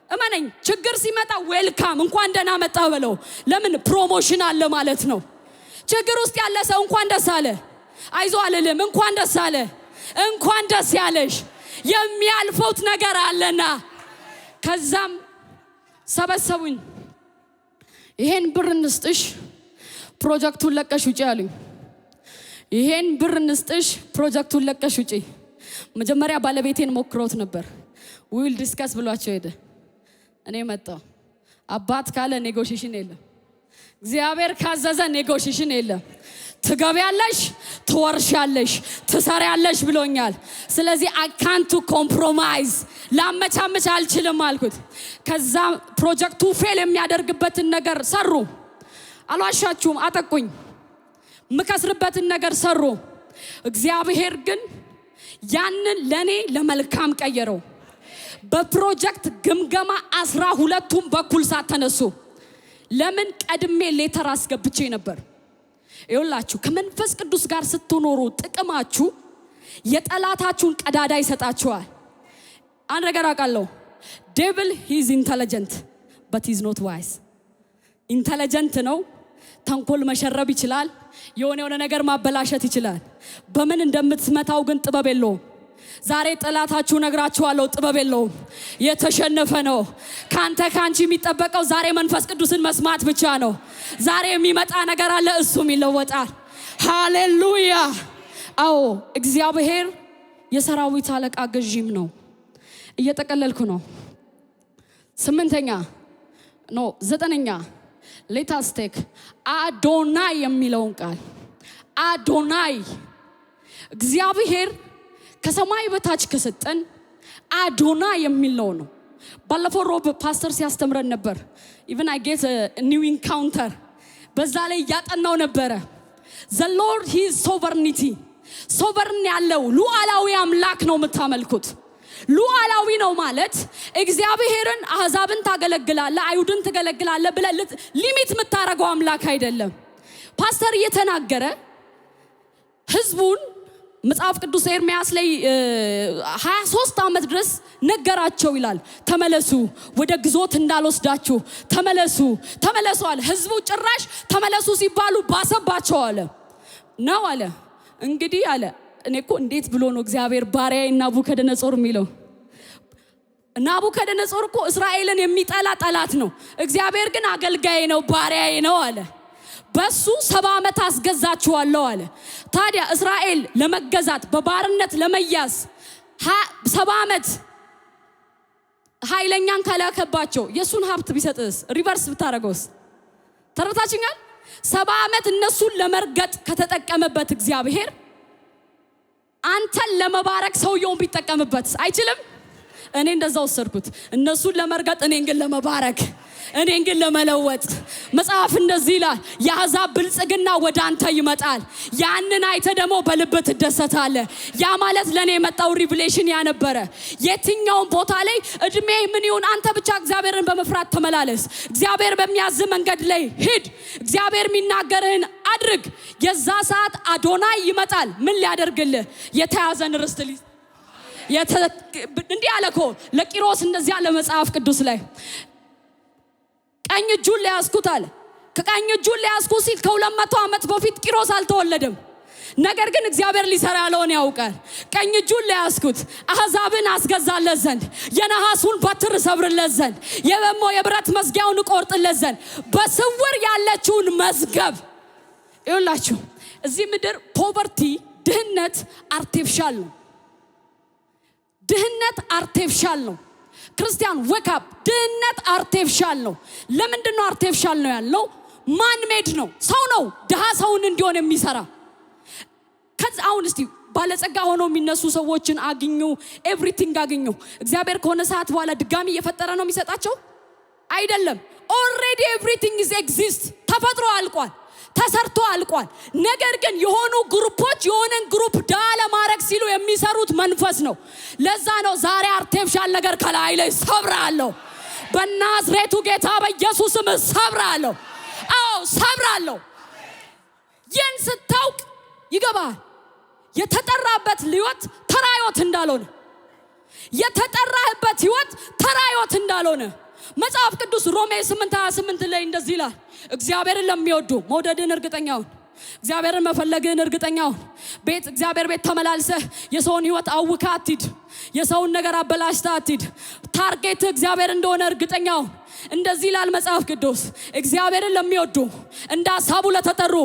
እመነኝ፣ ችግር ሲመጣ ዌልካም፣ እንኳን ደህና መጣ በለው። ለምን? ፕሮሞሽን አለ ማለት ነው። ችግር ውስጥ ያለ ሰው እንኳን ደስ አለ አይዞህ አልልም። እንኳን ደስ አለ፣ እንኳን ደስ ያለሽ። የሚያልፈውት ነገር አለና ከዛም ሰበሰቡኝ። ይሄን ብር እንስጥሽ፣ ፕሮጀክቱን ለቀሽ ውጪ አሉኝ። ይሄን ብር እንስጥሽ፣ ፕሮጀክቱን ለቀሽ ውጪ። መጀመሪያ ባለቤቴን ሞክሮት ነበር። ዊል ዲስከስ ብሏቸው ሄደ። እኔ መጣሁ። አባት ካለ ኔጎሽዬሽን የለም። እግዚአብሔር ካዘዘ ኔጎሽዬሽን የለም። ትገቢያለሽ፣ ትወርሻለሽ፣ ትሰሪያለሽ ብሎኛል። ስለዚህ I can't compromise፣ ላመቻመች አልችልም አልኩት። ከዛ ፕሮጀክቱ ፌል የሚያደርግበትን ነገር ሰሩ። አልዋሻችሁም፣ አጠቁኝ። ምከስርበትን ነገር ሰሩ። እግዚአብሔር ግን ያንን ለኔ ለመልካም ቀየረው። በፕሮጀክት ግምገማ 12ቱም በኩል ሳተነሱ። ለምን? ቀድሜ ሌተር አስገብቼ ነበር። ይኸውላችሁ ከመንፈስ ቅዱስ ጋር ስትኖሩ ጥቅማችሁ የጠላታችሁን ቀዳዳ ይሰጣችኋል። አንድ ነገር አውቃለሁ። ዴቪል ሂዝ ኢንተለጀንት በት ሂዝ ኖት ዋይስ። ኢንተለጀንት ነው፣ ተንኮል መሸረብ ይችላል፣ የሆነ ነገር ማበላሸት ይችላል። በምን እንደምትመታው ግን ጥበብ የለውም። ዛሬ ጠላታችሁ ነግራችኋለሁ፣ ጥበብ የለውም፣ የተሸነፈ ነው። ካንቺ የሚጠበቀው ዛሬ መንፈስ ቅዱስን መስማት ብቻ ነው። ዛሬ የሚመጣ ነገር አለ፣ እሱም ይለወጣል። ሃሌሉያ። አዎ እግዚአብሔር የሰራዊት አለቃ ገዢም ነው። እየጠቀለልኩ ነው። 9ኛ ሌታስ ቴክ አዶናይ የሚለውን ቃል አዶናይ እግዚአብሔር ከሰማይ በታች ከሰጠን አዶናይ የሚለው ነው። ባለፈው ሮብ ፓስተር ሲያስተምረን ነበር። even I get a new encounter በዛ ላይ ያጠናው ነበረ። the Lord his sovereignty ሶቨርን ያለው ሉዓላዊ አምላክ ነው የምታመልኩት። ሉዓላዊ ነው ማለት እግዚአብሔርን አሕዛብን ታገለግላለህ አይሁድን ትገለግላለህ ብለህ ሊሚት የምታረገው አምላክ አይደለም። ፓስተር እየተናገረ ህዝቡን መጽሐፍ ቅዱስ ኤርምያስ ላይ 23 ዓመት ድረስ ነገራቸው ይላል። ተመለሱ ወደ ግዞት እንዳልወስዳችሁ ተመለሱ አለ። ህዝቡ ጭራሽ ተመለሱ ሲባሉ ባሰባቸው አለ ነው አለ። እንግዲህ አለ እኔ እኮ እንዴት ብሎ ነው እግዚአብሔር ባሪያዬ ናቡከደነጾር የሚለው? ናቡከደነጾር እኮ እስራኤልን የሚጠላ ጠላት ነው። እግዚአብሔር ግን አገልጋዬ ነው ባሪያዬ ነው አለ። በሱ 70 ዓመት አስገዛችኋለሁ አለ። ታዲያ እስራኤል ለመገዛት በባርነት ለመያዝ 70 ዓመት ኃይለኛን ካላከባቸው የሱን ሀብት ቢሰጥስ ሪቨርስ ብታረገውስ? ተረታችኛል። 70 ዓመት እነሱን ለመርገጥ ከተጠቀመበት እግዚአብሔር አንተን ለመባረክ ሰውየውን ቢጠቀምበት አይችልም? እኔ እንደዛ ወሰድኩት። እነሱን ለመርገጥ እኔን ግን ለመባረክ እኔን ግን ለመለወጥ። መጽሐፍ እንደዚህ ይላል፣ የአሕዛብ ብልጽግና ወደ አንተ ይመጣል፣ ያንን አይተ ደግሞ በልብህ ትደሰታለህ። ያ ማለት ለኔ የመጣው ሪቪሌሽን ያ ነበረ። የትኛውን ቦታ ላይ እድሜ ምን ይሁን አንተ ብቻ እግዚአብሔርን በመፍራት ተመላለስ። እግዚአብሔር በሚያዝ መንገድ ላይ ሂድ። እግዚአብሔር የሚናገርህን አድርግ። የዛ ሰዓት አዶናይ ይመጣል። ምን ሊያደርግልህ? የተያዘን ርስት እንዲህ አለኮ ለቂሮስ እንደዚህ ያለ መጽሐፍ ቅዱስ ላይ ቀኝ እጁን ሊያስኩት አለ። ከቀኝ እጁን ሊያስኩት ሲል ከ200 ዓመት በፊት ቂሮስ አልተወለደም። ነገር ግን እግዚአብሔር ሊሰራ ያለውን ያውቃል። ቀኝ እጁን ሊያስኩት አሕዛብን አስገዛለት ዘንድ የነሐሱን በትር ሰብርለት ዘንድ የብረት መዝጊያውን ቆርጥለት ዘንድ በስውር ያለችውን መዝገብ ይውላችሁ። እዚህ ምድር ፖቨርቲ ድህነት አርቲፊሻል ነው። ድህነት አርቲፊሻል ነው። ክርስቲያን ዌክ አፕ። ድህነት አርቲፊሻል ነው። ለምንድን ነው አርቲፊሻል ነው ያለው? ማን ሜድ ነው። ሰው ነው ድሃ ሰውን እንዲሆን የሚሰራ። ከዛ አሁን እስቲ ባለጸጋ ሆነው የሚነሱ ሰዎችን አግኙ፣ ኤቭሪቲንግ አግኙ። እግዚአብሔር ከሆነ ሰዓት በኋላ ድጋሚ እየፈጠረ ነው የሚሰጣቸው አይደለም። ኦልሬዲ ኤቭሪቲንግ ኢዝ ኤግዚስት። ተፈጥሮ አልቋል፣ ተሰርቶ አልቋል። ነገር ግን የሆኑ ግሩፖች የሆነን ግሩፕ ዳ ለማድረግ ሲሉ የሚሰሩት መንፈስ ነው። ለዛ ነው ዛሬ አርቲፊሻል ነገር ከላይ ላይ ሰብራለሁ። በናዝሬቱ ጌታ በኢየሱስም ሰብራለሁ። አዎ ሰብራለሁ። ይህን ስታውቅ ይገባል። የተጠራበት ህይወት ተራ ህይወት እንዳልሆነ፣ የተጠራህበት ህይወት ተራ ህይወት እንዳልሆነ መጽሐፍ ቅዱስ ሮሜ 8:28 ላይ እንደዚህ ይላል፣ እግዚአብሔርን ለሚወዱ መውደድን እርግጠኛውን፣ እግዚአብሔርን መፈለግን እርግጠኛውን እግዚአብሔር ቤት ተመላልሰህ የሰውን ህይወት አውካ አትሂድ፣ የሰውን ነገር አበላሽታ አትሂድ። ታርጌት እግዚአብሔር እንደሆነ እርግጠኛውን። እንደዚህ ይላል መጽሐፍ ቅዱስ፣ እግዚአብሔርን ለሚወዱ እንደ ሐሳቡ ለተጠሩ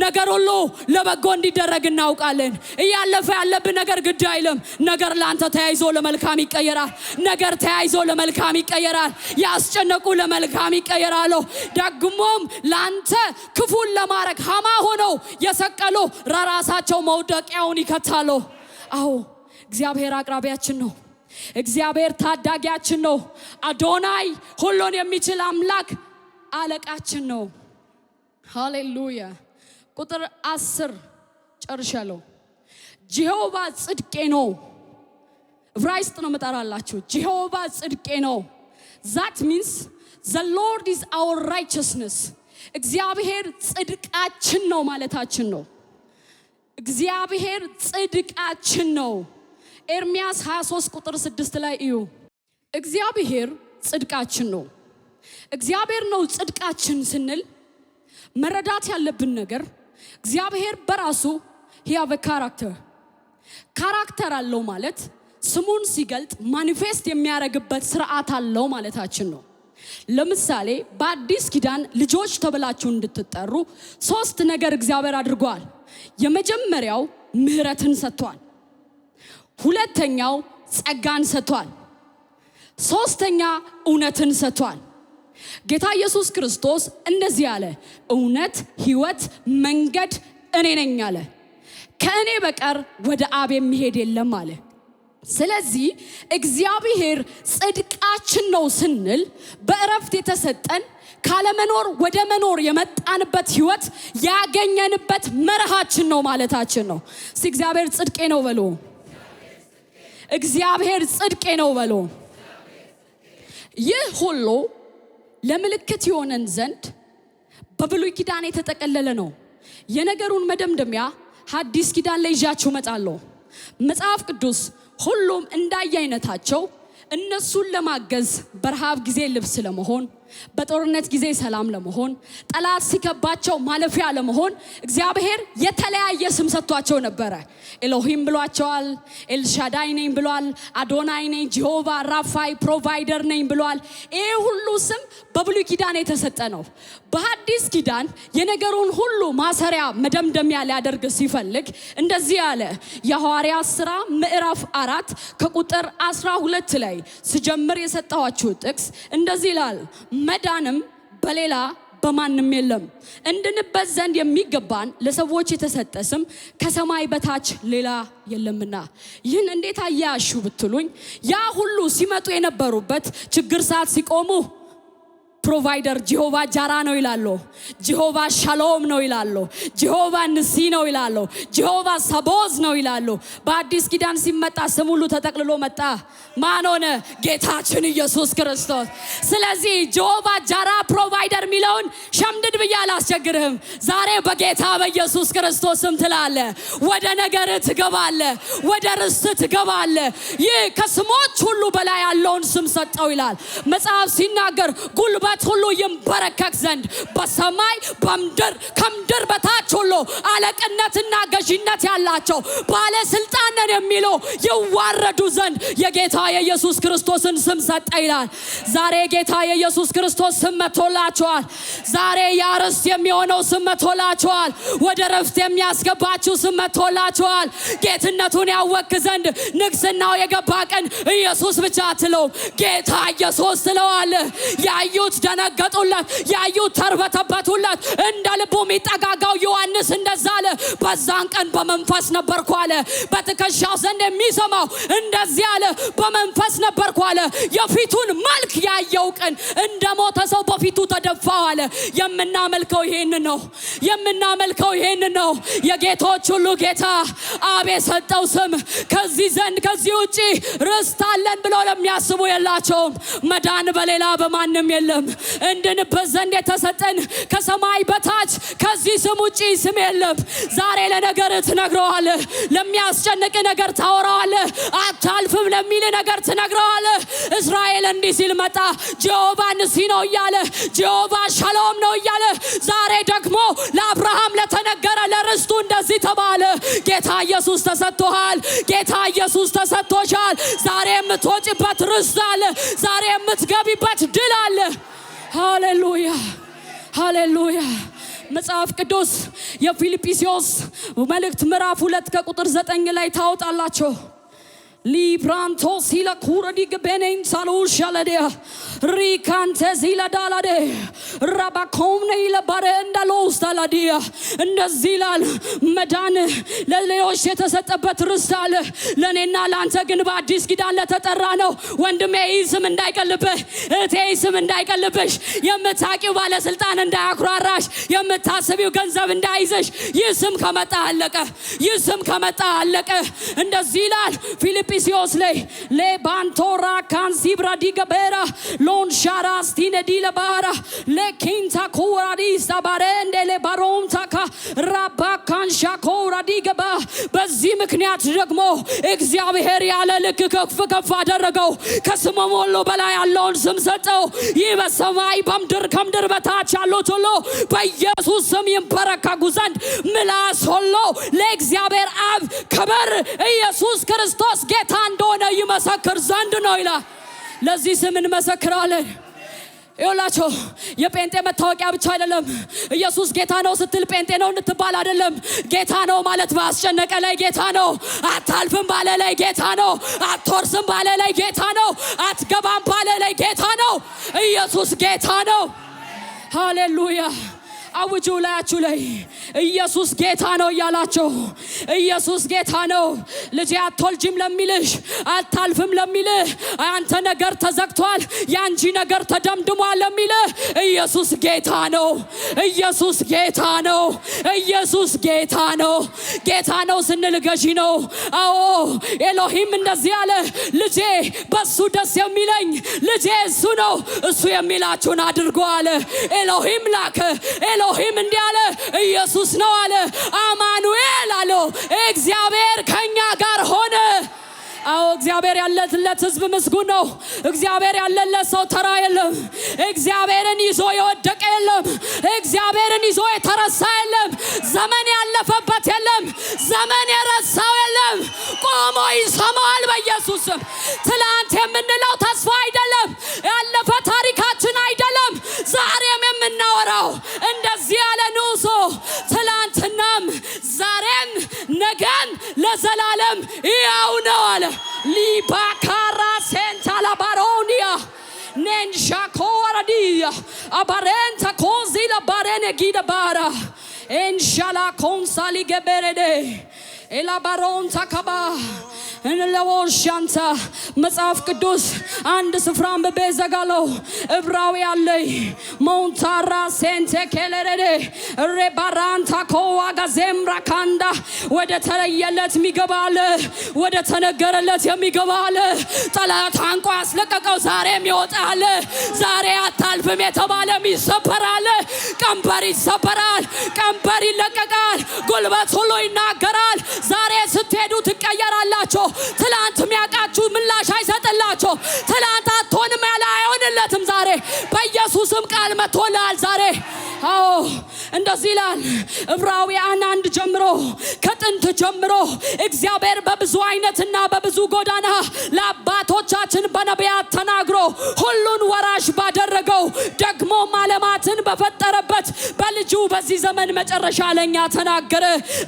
ነገር ሁሉ ለበጎ እንዲደረግ እናውቃለን። እያለፈ ያለብህ ነገር ግድ አይልም። ነገር ለአንተ ተያይዞ ለመልካም ይቀየራል። ነገር ተያይዞ ለመልካም ይቀየራል። ያስጨነቁ ለመልካም ይቀየራሉ። ደግሞም ለአንተ ክፉን ለማድረግ ሃማ ሆነው የሰቀሉ ለራሳቸው መውደቂያውን ይከታሉ። አዎ እግዚአብሔር አቅራቢያችን ነው። እግዚአብሔር ታዳጊያችን ነው። አዶናይ ሁሉን የሚችል አምላክ አለቃችን ነው። ሃሌሉያ። ቁጥር 10 ጨርሻለሁ። ጀሆቫ ጽድቄ ነው። ዕብራይስጥ ነው መጣራላችሁ። ጀሆቫ ጽድቄ ነው። that means the Lord is our righteousness። እግዚአብሔር ጽድቃችን ነው ማለታችን ነው። እግዚአብሔር ጽድቃችን ነው። ኤርምያስ 23 ቁጥር 6 ላይ እዩ። እግዚአብሔር ጽድቃችን ነው። እግዚአብሔር ነው ጽድቃችን ስንል መረዳት ያለብን ነገር እግዚአብሔር በራሱ ያው ካራክተር አለው ማለት ስሙን ሲገልጥ ማኒፌስት የሚያደርግበት ስርዓት አለው ማለታችን ነው። ለምሳሌ በአዲስ ኪዳን ልጆች ተብላችሁ እንድትጠሩ 3 ነገር እግዚአብሔር አድርጓል። የመጀመሪያው ምህረትን ሰጥቷል። ሁለተኛው ጸጋን ሰጥቷል። ሶስተኛ እውነትን ሰጥቷል። ጌታ ኢየሱስ ክርስቶስ እንደዚህ አለ፣ እውነት፣ ሕይወት፣ መንገድ እኔ ነኝ አለ። ከእኔ በቀር ወደ አብ የሚሄድ የለም አለ። ስለዚህ እግዚአብሔር ጽድቃችን ነው ስንል በእረፍት የተሰጠን ካለመኖር ወደ መኖር የመጣንበት ሕይወት ያገኘንበት መርሃችን ነው ማለታችን ነው። እግዚአብሔር ጽድቄ ነው በሉ። እግዚአብሔር ጽድቄ ነው በሉ። ይህ ሁሉ ለምልክት ይሆነን ዘንድ በብሉይ ኪዳን የተጠቀለለ ነው። የነገሩን መደምደሚያ ሐዲስ ኪዳን ላይ ይዣችሁ እመጣለሁ። መጽሐፍ ቅዱስ ሁሉም እንዳየአይነታቸው እነሱን ለማገዝ በረሃብ ጊዜ ልብስ ለመሆን፣ በጦርነት ጊዜ ሰላም ለመሆን፣ ጠላት ሲከባቸው ማለፊያ ለመሆን እግዚአብሔር የተለያየ ስም ሰጥቷቸው ነበረ። ኤሎሂም ብሏቸዋል። ኤልሻዳይ ነኝ ብሏል። አዶናይ ነኝ፣ ጀሆቫ ራፋይ ፕሮቫይደር ነኝ ብሏል። ይህ ሁሉ ስም በብሉይ ኪዳን የተሰጠ ነው። በሐዲስ ኪዳን የነገሩን ሁሉ ማሰሪያ መደምደሚያ ሊያደርግ ሲፈልግ እንደዚህ አለ። የሐዋርያት ሥራ ምዕራፍ 4 ከቁጥር 12 ላይ ስጀምር የሰጠኋችሁ ጥቅስ እንደዚህ ይላል። መዳንም በሌላ በማንም የለም፣ እንድንበት ዘንድ የሚገባን ለሰዎች የተሰጠ ስም ከሰማይ በታች ሌላ የለምና። ይህን እንዴት አያያሹ ብትሉኝ፣ ያ ሁሉ ሲመጡ የነበሩበት ችግር ሰዓት ሲቆሙ ፕሮቫይደር ጀሆቫ ጃራ ነው ይላሉ። ጀሆቫ ሻሎም ነው ይላሉ። ጀሆቫ ንሲ ነው ይላሉ። ጀሆቫ ሳቦዝ ነው ይላሉ። በአዲስ ኪዳን ሲመጣ ስም ሁሉ ተጠቅልሎ መጣ። ማን ሆነ? ጌታችን ኢየሱስ ክርስቶስ። ስለዚህ ጀሆቫ ጃራ ፕሮቫይደር ሚለውን ሸምድድ ብዬ አላስቸግርህም። ዛሬ በጌታ በኢየሱስ ክርስቶስ ስም ትላለ፣ ወደ ነገር ትገባለ፣ ወደ ርስት ትገባለ። ይህ ከስሞች ሁሉ በላይ ያለውን ስም ሰጠው ይላል መጽሐፍ ሲናገር ጉልበት ሁሉ ይንበረከክ ዘንድ በሰማይ በምድር ከምድር በታች ሁሉ አለቅነትና ገዥነት ያላቸው ባለስልጣን ነን የሚሉ ይዋረዱ ዘንድ የጌታ የኢየሱስ ክርስቶስን ስም ሰጠ ይላል። ዛሬ ጌታ የኢየሱስ ክርስቶስ ስም መጥቶላችኋል። ዛሬ ያርስት የሚሆነው ስም መጥቶላችኋል። ወደ ረፍት የሚያስገባችሁ ስም መጥቶላችኋል። ጌትነቱን ያወክ ዘንድ ንግስናው የገባ ቀን ኢየሱስ ብቻ አትለውም፣ ጌታ ኢየሱስ ትለዋለህ። ያዩት ደነገጡለት፣ ያዩት ተርበተበቱለት። እንደ ልቡ የሚጠጋጋው ዮሐንስ እንደዛ አለ፣ በዛን ቀን በመንፈስ ነበርኩ አለ። በትከሻው ዘንድ የሚሰማው እንደዚህ አለ፣ በመንፈስ ነበርኩ አለ። የፊቱን መልክ ያየው ቀን እንደ ሞተ ሰው በፊቱ ተደፋው አለ። የምናመልከው ይሄን ነው። የምናመልከው ይሄን ነው። የጌቶች ሁሉ ጌታ አብ የሰጠው ስም ከዚህ ዘንድ ከዚህ ውጪ ርስት አለን ብለው ለሚያስቡ የላቸውም። መዳን በሌላ በማንም የለም። እንድንበት ዘንድ የተሰጠን ከሰማይ በታች ከዚህ ስም ውጪ ስም የለም። ዛሬ ለነገር ትነግረዋለህ፣ ለሚያስጨንቅ ነገር ታወራዋለህ፣ አታልፍም ለሚል ነገር ትነግረዋለህ። እስራኤል እንዲህ ሲል መጣ፣ ጀሆቫ ንሲ ነው እያለ፣ ጀሆቫ ሻሎም ነው እያለ። ዛሬ ደግሞ ለአብርሃም ለተነገረ ለርስቱ እንደዚህ ተባለ። ጌታ ኢየሱስ ተሰጥቶሃል። ጌታ ኢየሱስ ተሰጥቶሻል። ዛሬ የምትወጪበት ርስት አለ። ዛሬ የምትገቢበት ድል አለ። ሃሌሉያ ሃሌሉያ። መጽሐፍ ቅዱስ የፊልጵስዩስ መልእክት ምዕራፍ 2 ከቁጥር 9 ላይ ታውጣላችሁ። ሊብራንቶ ሲላ ኩረዲ ገበኔን ሳሉሻለዲያ ሪካንተ ሲላ ዳላዴ ራባኮምነ ይለባረ እንዳሎስታላዲያ። እንደዚህ ይላል፣ መዳን ለሌሎች የተሰጠበት ርስት አለ፣ ለኔና ለአንተ ግን በአዲስ ኪዳን ለተጠራ ነው። ወንድሜ ይህ ስም እንዳይቀልብህ፣ እህቴ ይህ ስም እንዳይቀልብሽ፣ የምታቂው ባለስልጣን እንዳያኩራራሽ፣ የምታስቢው ገንዘብ እንዳይዘሽ። ይህ ስም ከመጣ አለቀ። ይህ ስም ከመጣ አለቀ። እንደዚህ ይላል ፊልጵስዩስ ላይ ለባንቶራ ካንሲብራ ዲገበራ ሎን ሻራስቲነ ዲለባራ ለኪንታ ኮራዲ ሳባረንደ ለባሮንታካ ራባካን ሻኮራ ዲገባ። በዚህ ምክንያት ደግሞ እግዚአብሔር ያለ ልክ ከፍ ከፍ አደረገው፣ ከስሙም ሁሉ በላይ ያለውን ስም ሰጠው። ይህ በሰማይ በምድር ከምድር በታች ያሉት ሁሉ በኢየሱስ ስም ይንበረከኩ ዘንድ ምላስ ሁሉ ለእግዚአብሔር አብ ክብር ኢየሱስ ክርስቶስ ጌታ እንደሆነ ይመሰክር ዘንድ ነው ይላል። ለዚህ ስም እንመሰክራለን። ይኸውላችሁ የጴንጤ መታወቂያ ብቻ አይደለም። ኢየሱስ ጌታ ነው ስትል ጴንጤ ነው እንትባል አይደለም። ጌታ ነው ማለት ባስጨነቀ ላይ ጌታ ነው፣ አታልፍም ባለ ላይ ጌታ ነው፣ አትወርስም ባለ ላይ ጌታ ነው፣ አትገባም ባለ ላይ ጌታ ነው። ኢየሱስ ጌታ ነው። ሃሌሉያ። አውጁ ላያችሁ ላይ ኢየሱስ ጌታ ነው እያላችሁ ኢየሱስ ጌታ ነው። ልጄ አትወልጂም ለሚልሽ አታልፍም ለሚልህ አንተ ነገር ተዘግቷል ያንቺ ነገር ተደምድሟል ለሚልህ ኢየሱስ ጌታ ነው። ኢየሱስ ጌታ ነው። ኢየሱስ ጌታ ነው። ጌታ ነው ስንል ገዢ ነው። አዎ ኤሎሂም እንደዚህ አለ ልጄ በሱ ደስ የሚለኝ ልጄ እሱ ነው እሱ የሚላችሁን አድርጎ አለ። ኤሎሂም ላከ። ኤሎሂም እንዲህ አለ ኢየሱስ ነው አለ። አማኑኤል አለ እግዚአብሔር ከኛ ጋር ሆነ። አዎ እግዚአብሔር ያለለት ህዝብ ምስጉን ነው። እግዚአብሔር ያለለት ሰው ተራ የለም። እግዚአብሔርን ይዞ የወደቀ የለም። እግዚአብሔርን ይዞ የተረሳ የለም። ዘመን ያለፈበት የለም። ዘመን የረሳው የለም። ቆሞ ይሰማል በኢየሱስም። ትላንት የምንለው ተስፋ አይደለም። ያለፈ ታሪካችን አይደለም። ዛሬም የምናወራው እንደዚህ ያለ ንዑሶ ትላንትናም ዛሬም ነገም ለዘላለም ያው ነው አለ። ሊባካራ ሴንታላ ባሮኒያ ነንሻኮራዲያ አባሬንታ ኮዚላ ባሬኔ ጊዳ ባራ ኢንሻላ ኮንሳሊ ገበረደ ኤላ ባሮንታ ካባ እንለወሻንታ መጽሐፍ ቅዱስ አንድ ስፍራን በቤዘጋለው ዕብራውያን ላይ ሞንታራ ሴንቴ ከለረደ ሬባራንታ ኮዋጋ ዜምራ ካንዳ ወደ ተለየለት የሚገባለ ወደ ተነገረለት የሚገባለ ጠላት አንቆ ያስለቀቀው ዛሬም ይወጣል። ዛሬ አታልፍም የተባለም ይሰበራል። ቀንበር ይሰበራል። ቀንበር ይለቀቃል። ጉልበት ሁሉ ይናገራል። ዛሬ ስትሄዱ ትቀየራላችሁ። ትላንት የሚያውቃችሁ ምላሽ አይሰጥላችሁ። ትላንት አትሆንም ያለ አይሆንለትም። ዛሬ በኢየሱስም ቃል መጥቶልሃል ዛሬ። አዎ እንደዚህ ይላል ዕብራውያን 1 ጀምሮ ከጥንት ጀምሮ እግዚአብሔር በብዙ አይነትና በብዙ ጎዳና ለአባቶቻችን በነቢያት ተናግሮ ሁሉን ወራሽ ባደረገው ደግሞ ዓለማትን በፈጠረበት በልጁ በዚህ ዘመን መጨረሻ ለኛ ተናገረ።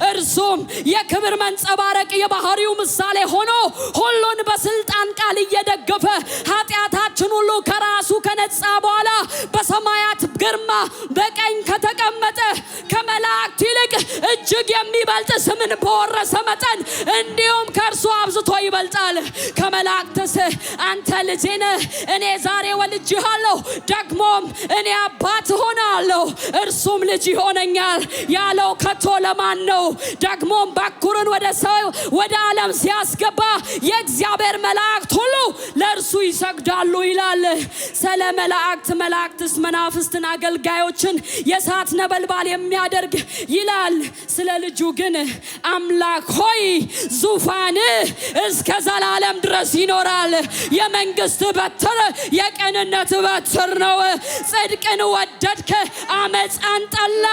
እርሱም የክብር መንጸባረቅ የባህሪው ምሳሌ ሆኖ ሁሉን በስልጣን ቃል እየደገፈ ኃጢአታችን ሁሉ ከራሱ ከነጻ በኋላ በሰማያት ግርማ በቀኝ ከተቀመጠ ከመላእክት ይልቅ እጅግ የሚበልጥ ስምን በወረሰ መጠን እንዲሁም ከእርሱ አብዝቶ ይበልጣል። ከመላእክትስ አንተ ልጄ ነህ እኔ ዛሬ ወልጄሃለሁ ደግሞም እኔ አባት ሆናለሁ እርሱም ልጅ ይሆነኛል ያለው ከቶ ለማን ነው? ደግሞም በኩርን ወደ ሰው ወደ ዓለም ሲያስገባ የእግዚአብሔር መላእክት ሁሉ ለእርሱ ይሰግዳሉ ይላል። ስለ መላእክትስ መናፍስትን አገልጋዮችን የእሳት ነበልባል የሚያደርግ ይላል። ስለ ልጁ ግን አምላክ ሆይ ዙፋን እስከ ዘላለም ድረስ ይኖራል። የመንግስት በትር የቅንነት በትር ነው። ጽድቅን ወደድክ አመፃን ጠላ።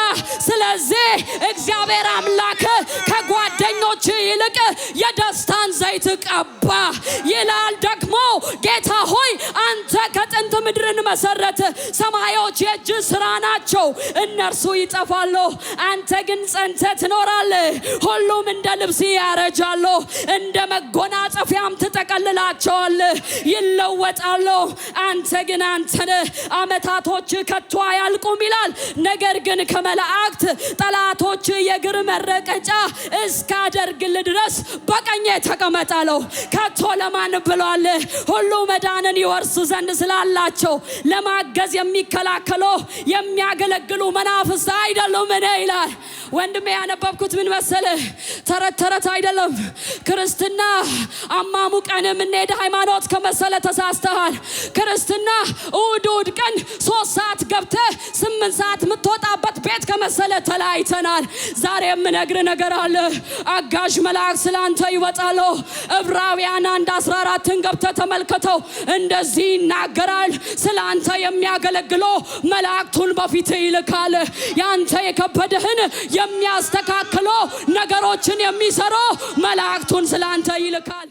ስለዚህ እግዚአብሔር አምላክ ከጓደኞች ይልቅ የደስታን ዘይት ቀባ ይላል። ደግሞ ጌታ ሆይ አንተ ከጥንት ምድርን መሰረት ሰማዮች የእጅ ስራ ናቸው እነርሱ ይጠፋሉ አንተ ግን ጸንተህ ትኖራለህ። ሁሉም እንደ ልብስ ያረጃሉ እንደ መጎናጸፊያም ትጠቀልላቸዋለህ ይለወጣሉ። አንተ ግን አንተ ነህ ዓመታቶች ከቶ አያልቁም ይላል። ነገር ግን ከመላእክት ጠላቶች የእግር መረገጫ እስካደርግልህ ድረስ በቀኜ ተቀመጥ አለው። ከቶ ለማን ብሏል? ሁሉ መዳንን ይወርሱ ዘንድ ስላላቸው ለማገዝ የሚከላከሉ የሚያገለግሉ መናፍስት አይደሉም እኔ ይላል። ወንድሜ ያነበብኩት ምን መሰለህ? ተረት አይደለም። ክርስትና አማሙቀን የምንሄድ ሃይማኖት ከመሰለ ተሳስተሃል። ክርስትና እሑድ ቀን 3 ሰዓት ገብተህ 8 ሰዓት የምትወጣበት ቤት ከመሰለ ተለያይተናል። ዛሬ የምነግር ነገር አለ። አጋዥ መልአክ ስላንተ ይወጣሉ። ዕብራውያን 1:14 ገብተህ ተመልከተው። እንደዚህ ይናገራል። ስላንተ የሚያገለግሉ መላእክቱን በፊት ይልካል። ያንተ የከበደህን የሚያስተካክሉ ነገሮችን የሚሰሩ መላእክቱን ስላንተ ይልካል።